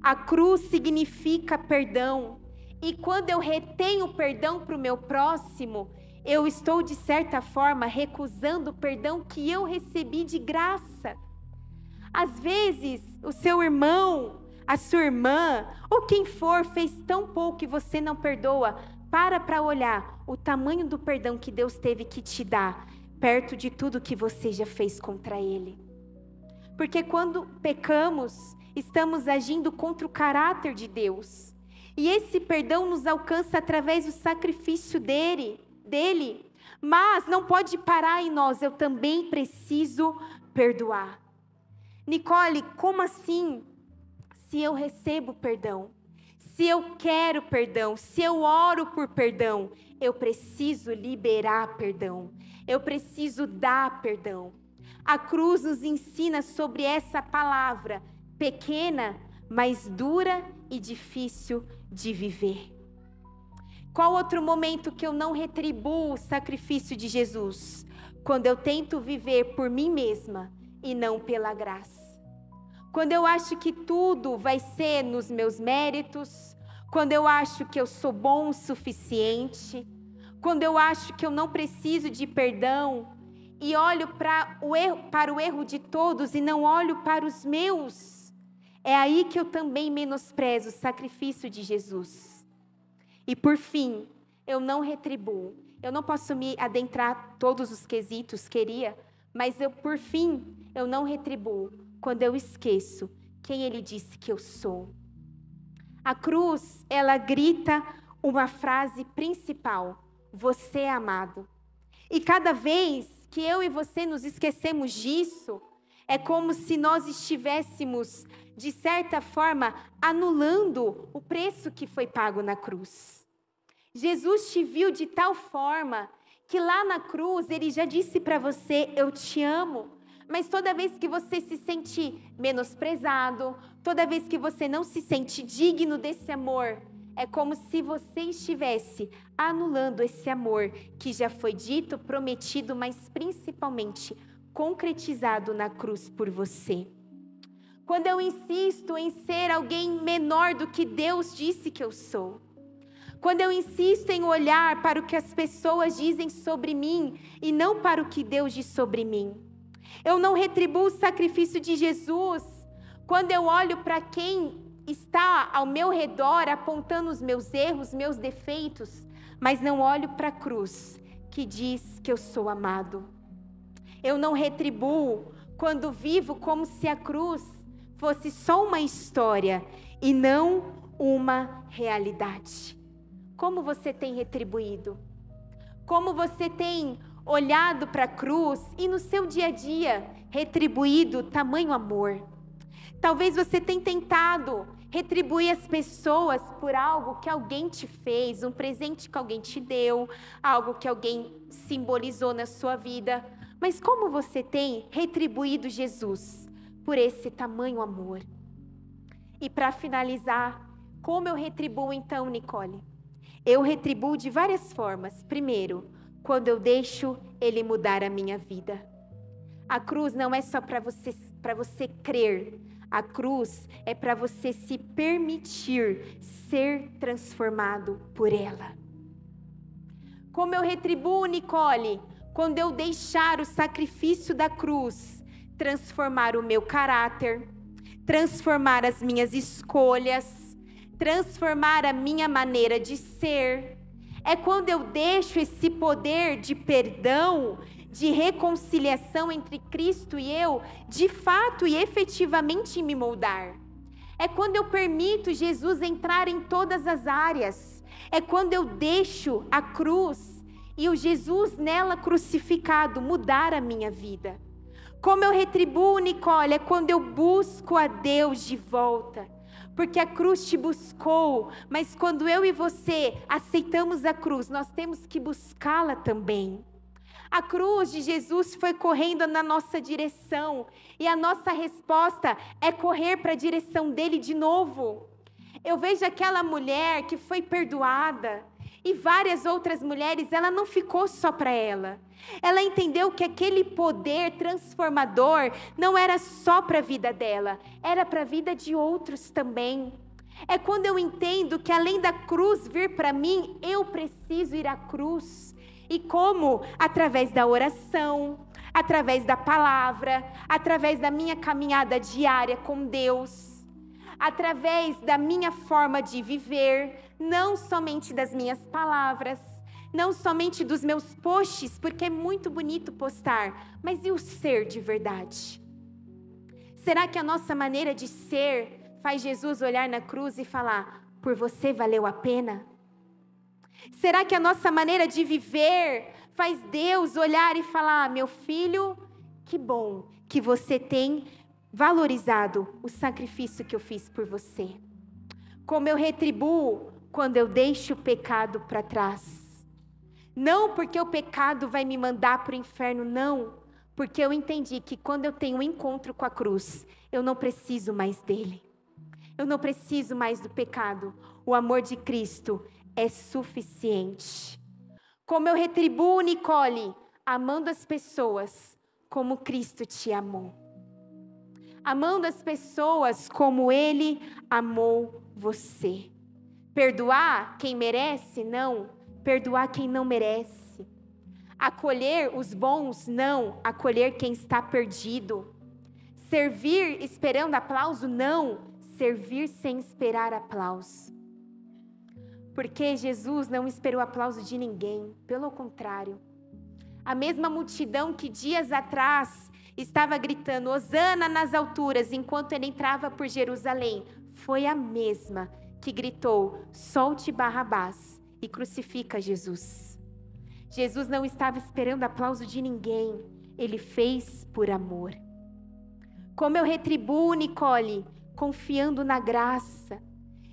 A cruz significa perdão, e quando eu retenho perdão para o meu próximo, eu estou de certa forma recusando o perdão que eu recebi de graça. Às vezes o seu irmão, a sua irmã, ou quem for, fez tão pouco que você não perdoa. Para olhar o tamanho do perdão que Deus teve que te dar, perto de tudo que você já fez contra Ele. Porque quando pecamos, estamos agindo contra o caráter de Deus. E esse perdão nos alcança através do sacrifício dele. Mas não pode parar em nós, eu também preciso perdoar. Nicole, como assim? Se eu recebo perdão, se eu quero perdão, se eu oro por perdão, eu preciso liberar perdão, eu preciso dar perdão. A cruz nos ensina sobre essa palavra, pequena, mas dura e difícil de viver. Qual outro momento que eu não retribuo o sacrifício de Jesus? Quando eu tento viver por mim mesma e não pela graça. Quando eu acho que tudo vai ser nos meus méritos, quando eu acho que eu sou bom o suficiente, quando eu acho que eu não preciso de perdão e olho para o erro de todos e não olho para os meus, é aí que eu também menosprezo o sacrifício de Jesus. E por fim, eu não retribuo. Eu não posso me adentrar todos os quesitos, mas por fim, eu não retribuo quando eu esqueço quem Ele disse que eu sou. A cruz, ela grita uma frase principal: você é amado. E cada vez que eu e você nos esquecemos disso, é como se nós estivéssemos, de certa forma, anulando o preço que foi pago na cruz. Jesus te viu de tal forma que lá na cruz Ele já disse para você: eu te amo. Mas toda vez que você se sente menosprezado, toda vez que você não se sente digno desse amor, é como se você estivesse anulando esse amor que já foi dito, prometido, mas principalmente concretizado na cruz por você. Quando eu insisto em ser alguém menor do que Deus disse que eu sou, quando eu insisto em olhar para o que as pessoas dizem sobre mim e não para o que Deus diz sobre mim, eu não retribuo o sacrifício de Jesus quando eu olho para quem está ao meu redor apontando os meus erros, meus defeitos, mas não olho para a cruz que diz que eu sou amado. Eu não retribuo quando vivo como se a cruz fosse só uma história e não uma realidade. Como você tem retribuído? Como você tem olhado para a cruz e no seu dia a dia retribuído tamanho amor? Talvez você tenha tentado retribuir as pessoas por algo que alguém te fez, um presente que alguém te deu, algo que alguém simbolizou na sua vida. Mas como você tem retribuído Jesus por esse tamanho amor? E para finalizar, como eu retribuo então, Nicole? Eu retribuo de várias formas. Primeiro, quando eu deixo Ele mudar a minha vida. A cruz não é só para você crer. A cruz é para você se permitir ser transformado por ela. Como eu retribuo, Nicole? Quando eu deixar o sacrifício da cruz transformar o meu caráter, transformar as minhas escolhas, transformar a minha maneira de ser. É quando eu deixo esse poder de perdão, de reconciliação entre Cristo e eu, de fato e efetivamente me moldar. É quando eu permito Jesus entrar em todas as áreas. É quando eu deixo a cruz e o Jesus nela crucificado mudar a minha vida. Como eu retribuo, Nicole, é quando eu busco a Deus de volta. Porque a cruz te buscou, mas quando eu e você aceitamos a cruz, nós temos que buscá-la também. A cruz de Jesus foi correndo na nossa direção, e a nossa resposta é correr para a direção dele de novo. Eu vejo aquela mulher que foi perdoada, e várias outras mulheres, ela não ficou só para ela. Ela entendeu que aquele poder transformador não era só para a vida dela, era para a vida de outros também. É quando eu entendo que além da cruz vir para mim, eu preciso ir à cruz. E como? Através da oração, através da palavra, através da minha caminhada diária com Deus, através da minha forma de viver, não somente das minhas palavras, não somente dos meus posts, porque é muito bonito postar, mas e o ser de verdade? Será que a nossa maneira de ser faz Jesus olhar na cruz e falar, por você valeu a pena? Será que a nossa maneira de viver faz Deus olhar e falar, meu filho, que bom que você tem valorizado o sacrifício que eu fiz por você? Como eu retribuo quando eu deixo o pecado para trás? Não porque o pecado vai me mandar para o inferno, não. Porque eu entendi que quando eu tenho um encontro com a cruz, eu não preciso mais dele. Eu não preciso mais do pecado. O amor de Cristo é suficiente. Como eu retribuo, Nicole, amando as pessoas como Cristo te amou. Amando as pessoas como Ele amou você. Perdoar quem merece? Não. Perdoar quem não merece. Acolher os bons? Não. Acolher quem está perdido. Servir esperando aplauso? Não. Servir sem esperar aplauso. Porque Jesus não esperou aplauso de ninguém. Pelo contrário. A mesma multidão que dias atrás estava gritando Hosana nas alturas enquanto ele entrava por Jerusalém, foi a mesma que gritou, solte Barrabás e crucifica Jesus. Jesus não estava esperando aplauso de ninguém, ele fez por amor. Como eu retribuo, Nicole, confiando na graça,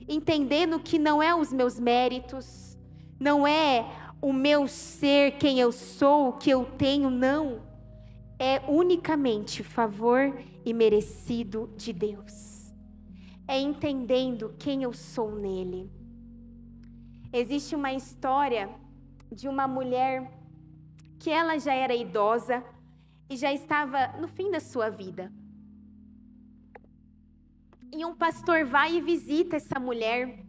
entendendo que não é os meus méritos, não é o meu ser, quem eu sou, o que eu tenho, não. É unicamente favor e merecido de Deus. É entendendo quem eu sou nele. Existe uma história de uma mulher que ela já era idosa e já estava no fim da sua vida. E um pastor vai e visita essa mulher.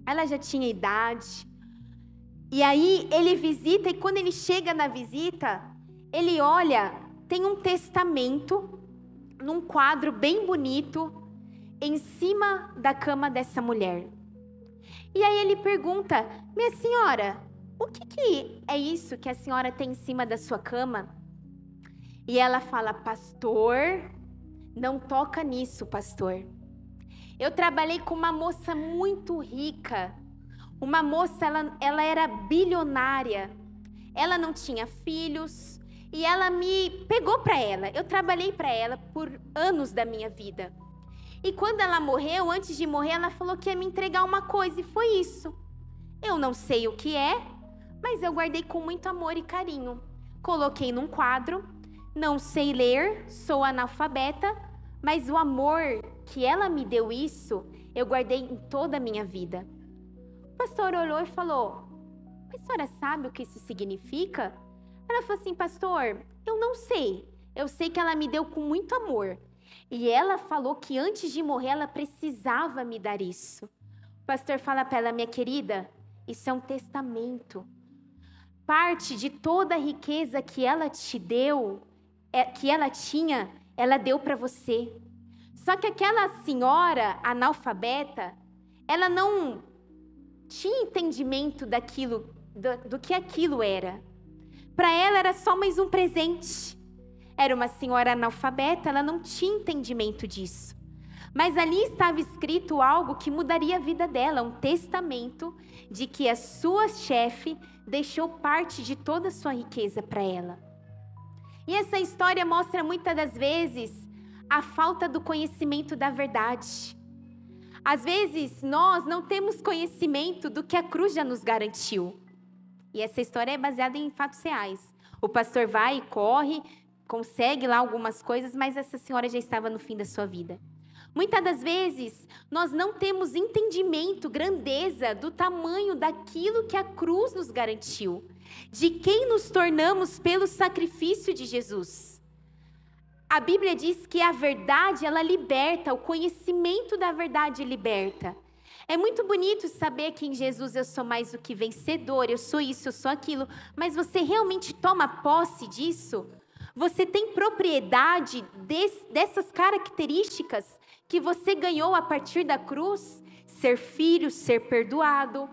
Ela já tinha idade. E aí ele visita, e quando ele chega na visita, ele olha, tem um testamento num quadro bem bonito em cima da cama dessa mulher. E aí ele pergunta: minha senhora, o que é isso que a senhora tem em cima da sua cama? E ela fala: pastor, não toca nisso, pastor. Eu trabalhei com uma moça muito rica. Uma moça, ela era bilionária. Ela não tinha filhos. E ela me pegou para ela. Eu trabalhei para ela por anos da minha vida. E quando ela morreu, antes de morrer, ela falou que ia me entregar uma coisa. E foi isso. Eu não sei o que é, mas eu guardei com muito amor e carinho. Coloquei num quadro. Não sei ler, sou analfabeta, mas o amor que ela me deu isso, eu guardei em toda a minha vida. O pastor olhou e falou: a senhora sabe o que isso significa? Ela falou assim: pastor, eu não sei. Eu sei que ela me deu com muito amor. E ela falou que antes de morrer, ela precisava me dar isso. O pastor fala para ela: minha querida, isso é um testamento. Parte de toda a riqueza que ela te deu, que ela tinha, ela deu para você. Só que aquela senhora analfabeta, ela não tinha entendimento daquilo, do que aquilo era. Para ela era só mais um presente. Era uma senhora analfabeta, ela não tinha entendimento disso. Mas ali estava escrito algo que mudaria a vida dela, um testamento de que a sua chefe deixou parte de toda a sua riqueza para ela. E essa história mostra muitas das vezes a falta do conhecimento da verdade. Às vezes nós não temos conhecimento do que a cruz já nos garantiu. E essa história é baseada em fatos reais. O pastor vai e corre, consegue lá algumas coisas, mas essa senhora já estava no fim da sua vida. Muitas das vezes nós não temos entendimento, grandeza do tamanho daquilo que a cruz nos garantiu, de quem nos tornamos pelo sacrifício de Jesus. A Bíblia diz que a verdade, ela liberta, o conhecimento da verdade liberta. É muito bonito saber que em Jesus eu sou mais do que vencedor, eu sou isso, eu sou aquilo, mas você realmente toma posse disso? Você tem propriedade dessas características que você ganhou a partir da cruz? Ser filho, ser perdoado.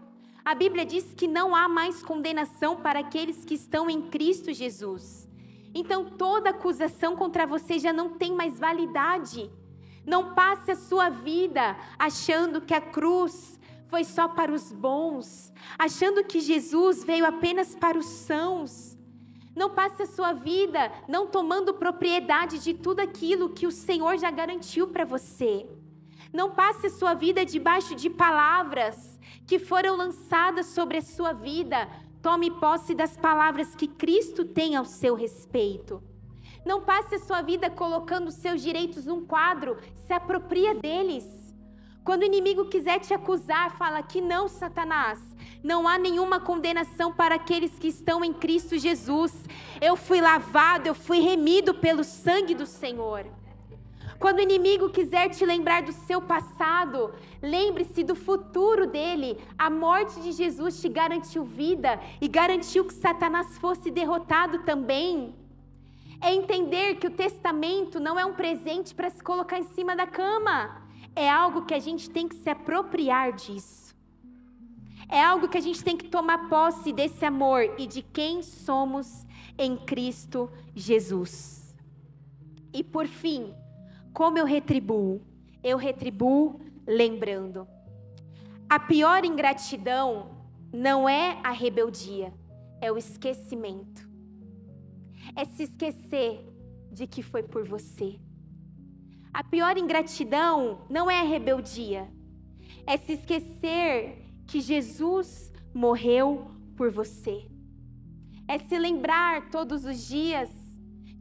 A Bíblia diz que não há mais condenação para aqueles que estão em Cristo Jesus. Então toda acusação contra você já não tem mais validade. Não passe a sua vida achando que a cruz foi só para os bons, achando que Jesus veio apenas para os sãos. Não passe a sua vida não tomando propriedade de tudo aquilo que o Senhor já garantiu para você. Não passe a sua vida debaixo de palavras que foram lançadas sobre a sua vida. Tome posse das palavras que Cristo tem ao seu respeito. Não passe a sua vida colocando os seus direitos num quadro, se apropria deles. Quando o inimigo quiser te acusar, fala que não, Satanás. Não há nenhuma condenação para aqueles que estão em Cristo Jesus. Eu fui lavado, eu fui remido pelo sangue do Senhor. Quando o inimigo quiser te lembrar do seu passado, lembre-se do futuro dele. A morte de Jesus te garantiu vida e garantiu que Satanás fosse derrotado também. É entender que o testamento não é um presente para se colocar em cima da cama. É algo que a gente tem que se apropriar disso. É algo que a gente tem que tomar posse desse amor e de quem somos em Cristo Jesus. E por fim, como eu retribuo? Eu retribuo lembrando. A pior ingratidão não é a rebeldia, é o esquecimento. É se esquecer de que foi por você. A pior ingratidão não é a rebeldia, é se esquecer que Jesus morreu por você. É se lembrar todos os dias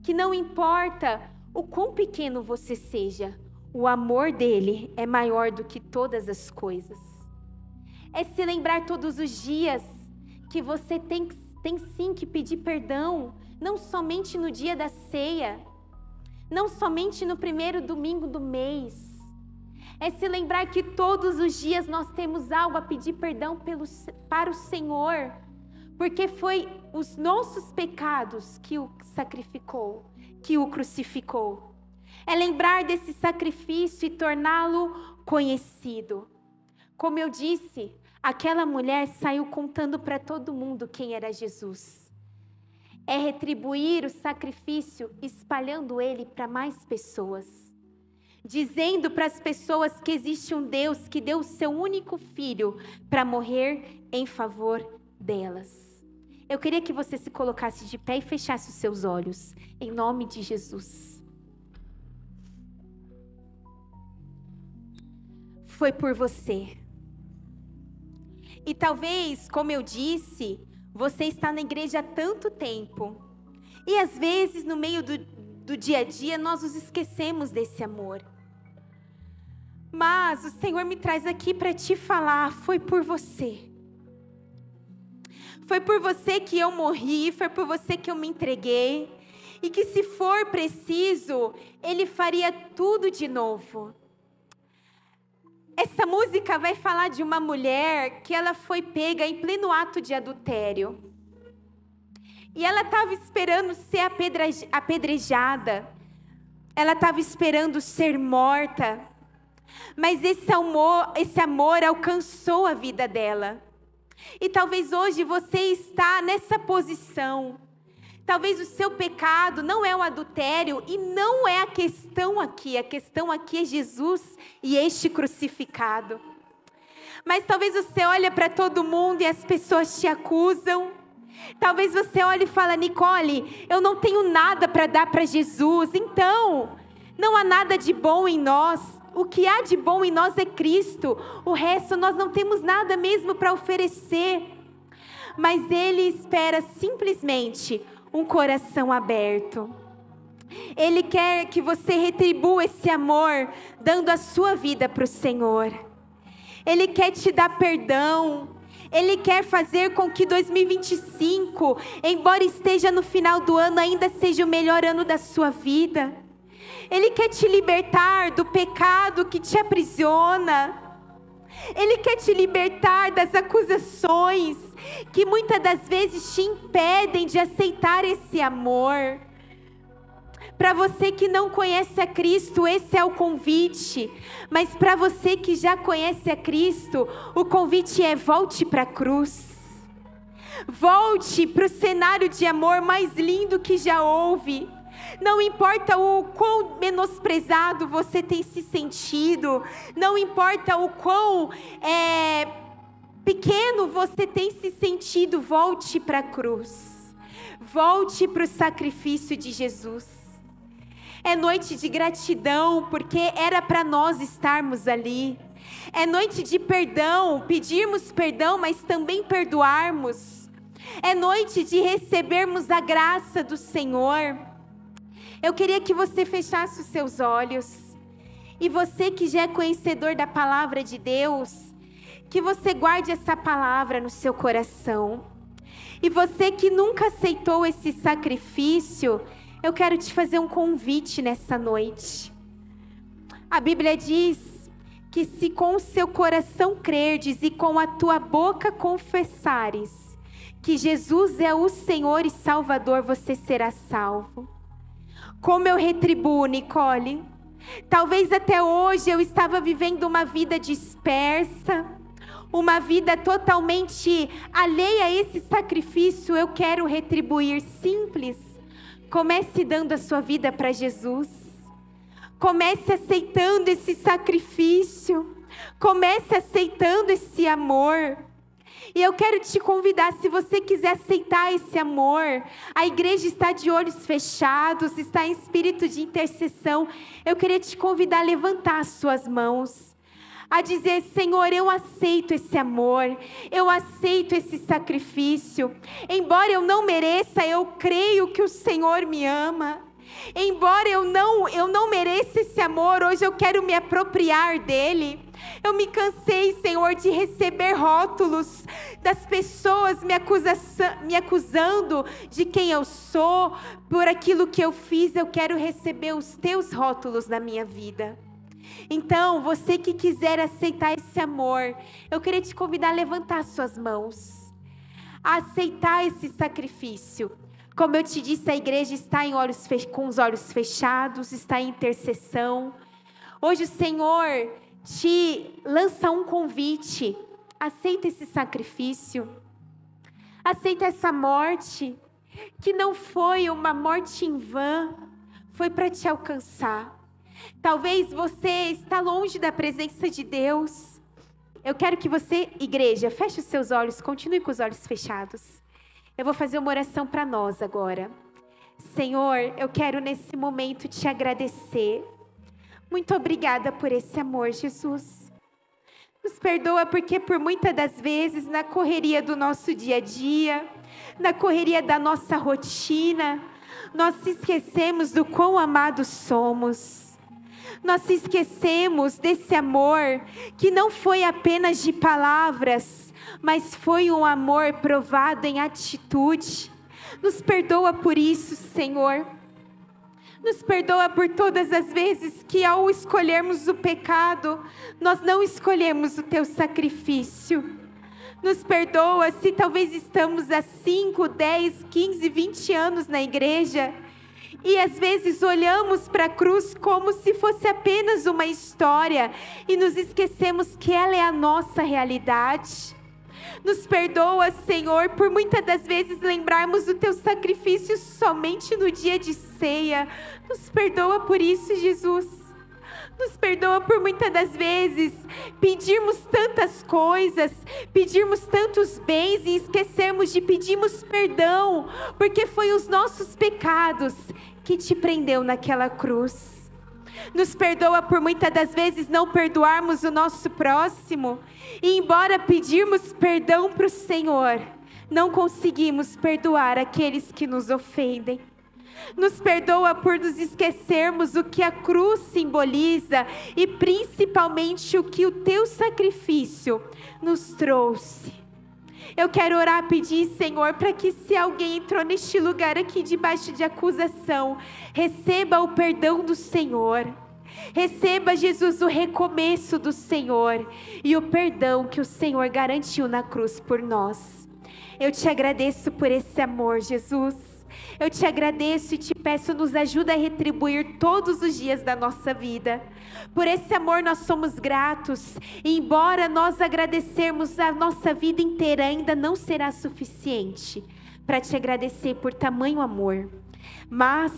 que não importa o quão pequeno você seja, o amor dele é maior do que todas as coisas. É se lembrar todos os dias que você tem sim que pedir perdão, não somente no dia da ceia, não somente no primeiro domingo do mês. É se lembrar que todos os dias nós temos algo a pedir perdão para o Senhor, porque foi os nossos pecados que o sacrificou, que o crucificou. É lembrar desse sacrifício e torná-lo conhecido. Como eu disse, aquela mulher saiu contando para todo mundo quem era Jesus. É retribuir o sacrifício espalhando ele para mais pessoas. Dizendo para as pessoas que existe um Deus que deu o seu único filho para morrer em favor delas. Eu queria que você se colocasse de pé e fechasse os seus olhos, em nome de Jesus. Foi por você. E talvez, como eu disse, você está na igreja há tanto tempo. E às vezes, no meio do dia a dia, nós nos esquecemos desse amor. Mas o Senhor me traz aqui para te falar, foi por você. Foi por você que eu morri, foi por você que eu me entreguei. E que se for preciso, Ele faria tudo de novo. Essa música vai falar de uma mulher que ela foi pega em pleno ato de adultério. E ela estava esperando ser apedrejada. Ela estava esperando ser morta. Mas esse amor alcançou a vida dela. E talvez hoje você está nessa posição. Talvez o seu pecado não é o adultério e não é a questão aqui. A questão aqui é Jesus e este crucificado. Mas talvez você olhe para todo mundo e as pessoas te acusam. Talvez você olhe e fale, Nicole, eu não tenho nada para dar para Jesus. Então, não há nada de bom em nós. O que há de bom em nós é Cristo. O resto nós não temos nada mesmo para oferecer. Mas Ele espera simplesmente um coração aberto. Ele quer que você retribua esse amor, dando a sua vida para o Senhor. Ele quer te dar perdão. Ele quer fazer com que 2025, embora esteja no final do ano, ainda seja o melhor ano da sua vida. Ele quer te libertar do pecado que te aprisiona. Ele quer te libertar das acusações que muitas das vezes te impedem de aceitar esse amor. Para você que não conhece a Cristo, esse é o convite. Mas para você que já conhece a Cristo, o convite é: volte para a cruz. Volte para o cenário de amor mais lindo que já houve. Não importa o quão menosprezado você tem se sentido, não importa o quão pequeno você tem se sentido, volte para a cruz. Volte para o sacrifício de Jesus. É noite de gratidão, porque era para nós estarmos ali. É noite de perdão, pedirmos perdão, mas também perdoarmos. É noite de recebermos a graça do Senhor. Eu queria que você fechasse os seus olhos. E você que já é conhecedor da palavra de Deus, que você guarde essa palavra no seu coração. E você que nunca aceitou esse sacrifício, eu quero te fazer um convite nessa noite. A Bíblia diz que se com o seu coração crerdes e com a tua boca confessares que Jesus é o Senhor e Salvador, você será salvo. Como eu retribuo, Nicole? Talvez até hoje eu estava vivendo uma vida dispersa, uma vida totalmente alheia a esse sacrifício. Eu quero retribuir simples. Comece dando a sua vida para Jesus. Comece aceitando esse sacrifício. Comece aceitando esse amor. E eu quero te convidar, se você quiser aceitar esse amor, a igreja está de olhos fechados, está em espírito de intercessão. Eu queria te convidar a levantar as suas mãos, a dizer: Senhor, eu aceito esse amor, eu aceito esse sacrifício. Embora eu não mereça, eu creio que o Senhor me ama. Embora eu não mereça esse amor, hoje eu quero me apropriar dele. Eu me cansei, Senhor, de receber rótulos das pessoas me acusando de quem eu sou, por aquilo que eu fiz. Eu quero receber os teus rótulos na minha vida. Então, você que quiser aceitar esse amor, eu queria te convidar a levantar suas mãos, a aceitar esse sacrifício. Como eu te disse, a igreja está com os olhos fechados, está em intercessão. Hoje o Senhor te lança um convite. Aceita esse sacrifício. Aceita essa morte, que não foi uma morte em vão, foi para te alcançar. Talvez você está longe da presença de Deus. Eu quero que você, igreja, feche os seus olhos, continue com os olhos fechados. Eu vou fazer uma oração para nós agora. Senhor, eu quero nesse momento te agradecer. Muito obrigada por esse amor, Jesus. Nos perdoa porque por muitas das vezes, na correria do nosso dia a dia, na correria da nossa rotina, nós se esquecemos do quão amados somos. Nós se esquecemos desse amor que não foi apenas de palavras, mas foi um amor provado em atitude. Nos perdoa por isso, Senhor. Nos perdoa por todas as vezes que ao escolhermos o pecado, nós não escolhemos o teu sacrifício. Nos perdoa se talvez estamos há 5, 10, 15, 20 anos na igreja e às vezes olhamos para a cruz como se fosse apenas uma história e nos esquecemos que ela é a nossa realidade. Nos perdoa, Senhor, por muitas das vezes lembrarmos do teu sacrifício somente no dia de ceia. Nos perdoa por isso, Jesus. Nos perdoa por muitas das vezes pedirmos tantas coisas, pedirmos tantos bens e esquecermos de pedirmos perdão, porque foi os nossos pecados que te prendeu naquela cruz. Nos perdoa por muitas das vezes não perdoarmos o nosso próximo, e embora pedirmos perdão para o Senhor, não conseguimos perdoar aqueles que nos ofendem. Nos perdoa por nos esquecermos o que a cruz simboliza e principalmente o que o teu sacrifício nos trouxe. Eu quero orar, pedir, Senhor, para que se alguém entrou neste lugar aqui debaixo de acusação, receba o perdão do Senhor. Receba, Jesus, o recomeço do Senhor e o perdão que o Senhor garantiu na cruz por nós. Eu te agradeço por esse amor, Jesus. Eu te agradeço e te peço, nos ajuda a retribuir todos os dias da nossa vida. Por esse amor nós somos gratos, e embora nós agradecermos a nossa vida inteira, ainda não será suficiente para te agradecer por tamanho amor. Mas,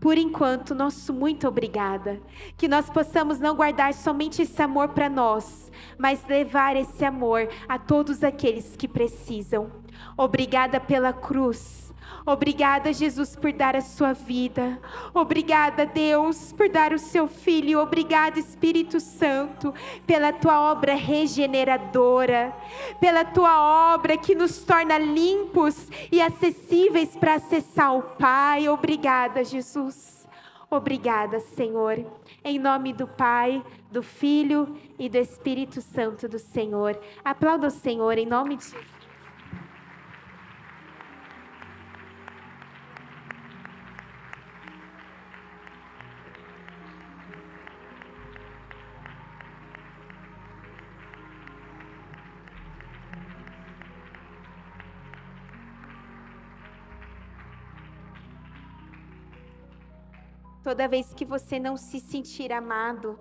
por enquanto, nosso muito obrigada. Que nós possamos não guardar somente esse amor para nós, mas levar esse amor a todos aqueles que precisam. Obrigada pela cruz. Obrigada, Jesus, por dar a sua vida. Obrigada, Deus, por dar o seu Filho. Obrigada, Espírito Santo, pela tua obra regeneradora, pela tua obra que nos torna limpos e acessíveis para acessar o Pai. Obrigada, Jesus. Obrigada, Senhor. Em nome do Pai, do Filho e do Espírito Santo do Senhor. Aplauda o Senhor em nome de Jesus. Toda vez que você não se sentir amado,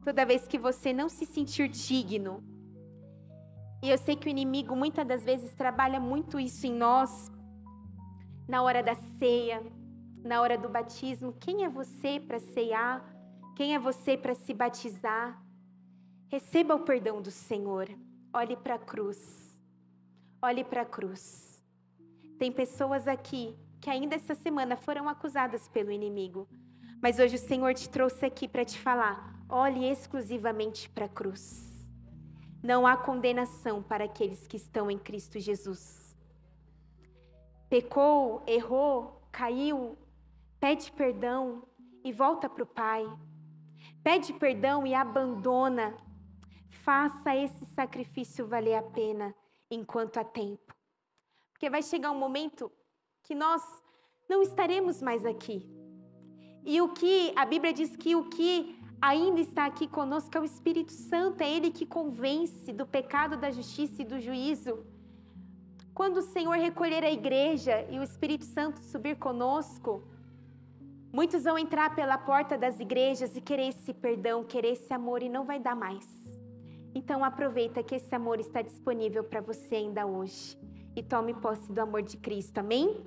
toda vez que você não se sentir digno, e eu sei que o inimigo muitas das vezes trabalha muito isso em nós, na hora da ceia, na hora do batismo. Quem é você para ceiar? Quem é você para se batizar? Receba o perdão do Senhor. Olhe para a cruz. Olhe para a cruz. Tem pessoas aqui que ainda essa semana foram acusadas pelo inimigo. Mas hoje o Senhor te trouxe aqui para te falar, olhe exclusivamente para a cruz. Não há condenação para aqueles que estão em Cristo Jesus. Pecou, errou, caiu, Pede perdão e volta para o Pai. Pede perdão e abandona. Faça esse sacrifício valer a pena enquanto há tempo. Porque vai chegar um momento que nós não estaremos mais aqui. E a Bíblia diz que o que ainda está aqui conosco é o Espírito Santo, é Ele que convence do pecado, da justiça e do juízo. Quando o Senhor recolher a igreja e o Espírito Santo subir conosco, muitos vão entrar pela porta das igrejas e querer esse perdão, querer esse amor, e não vai dar mais. Então aproveita que esse amor está disponível para você ainda hoje. E tome posse do amor de Cristo, amém?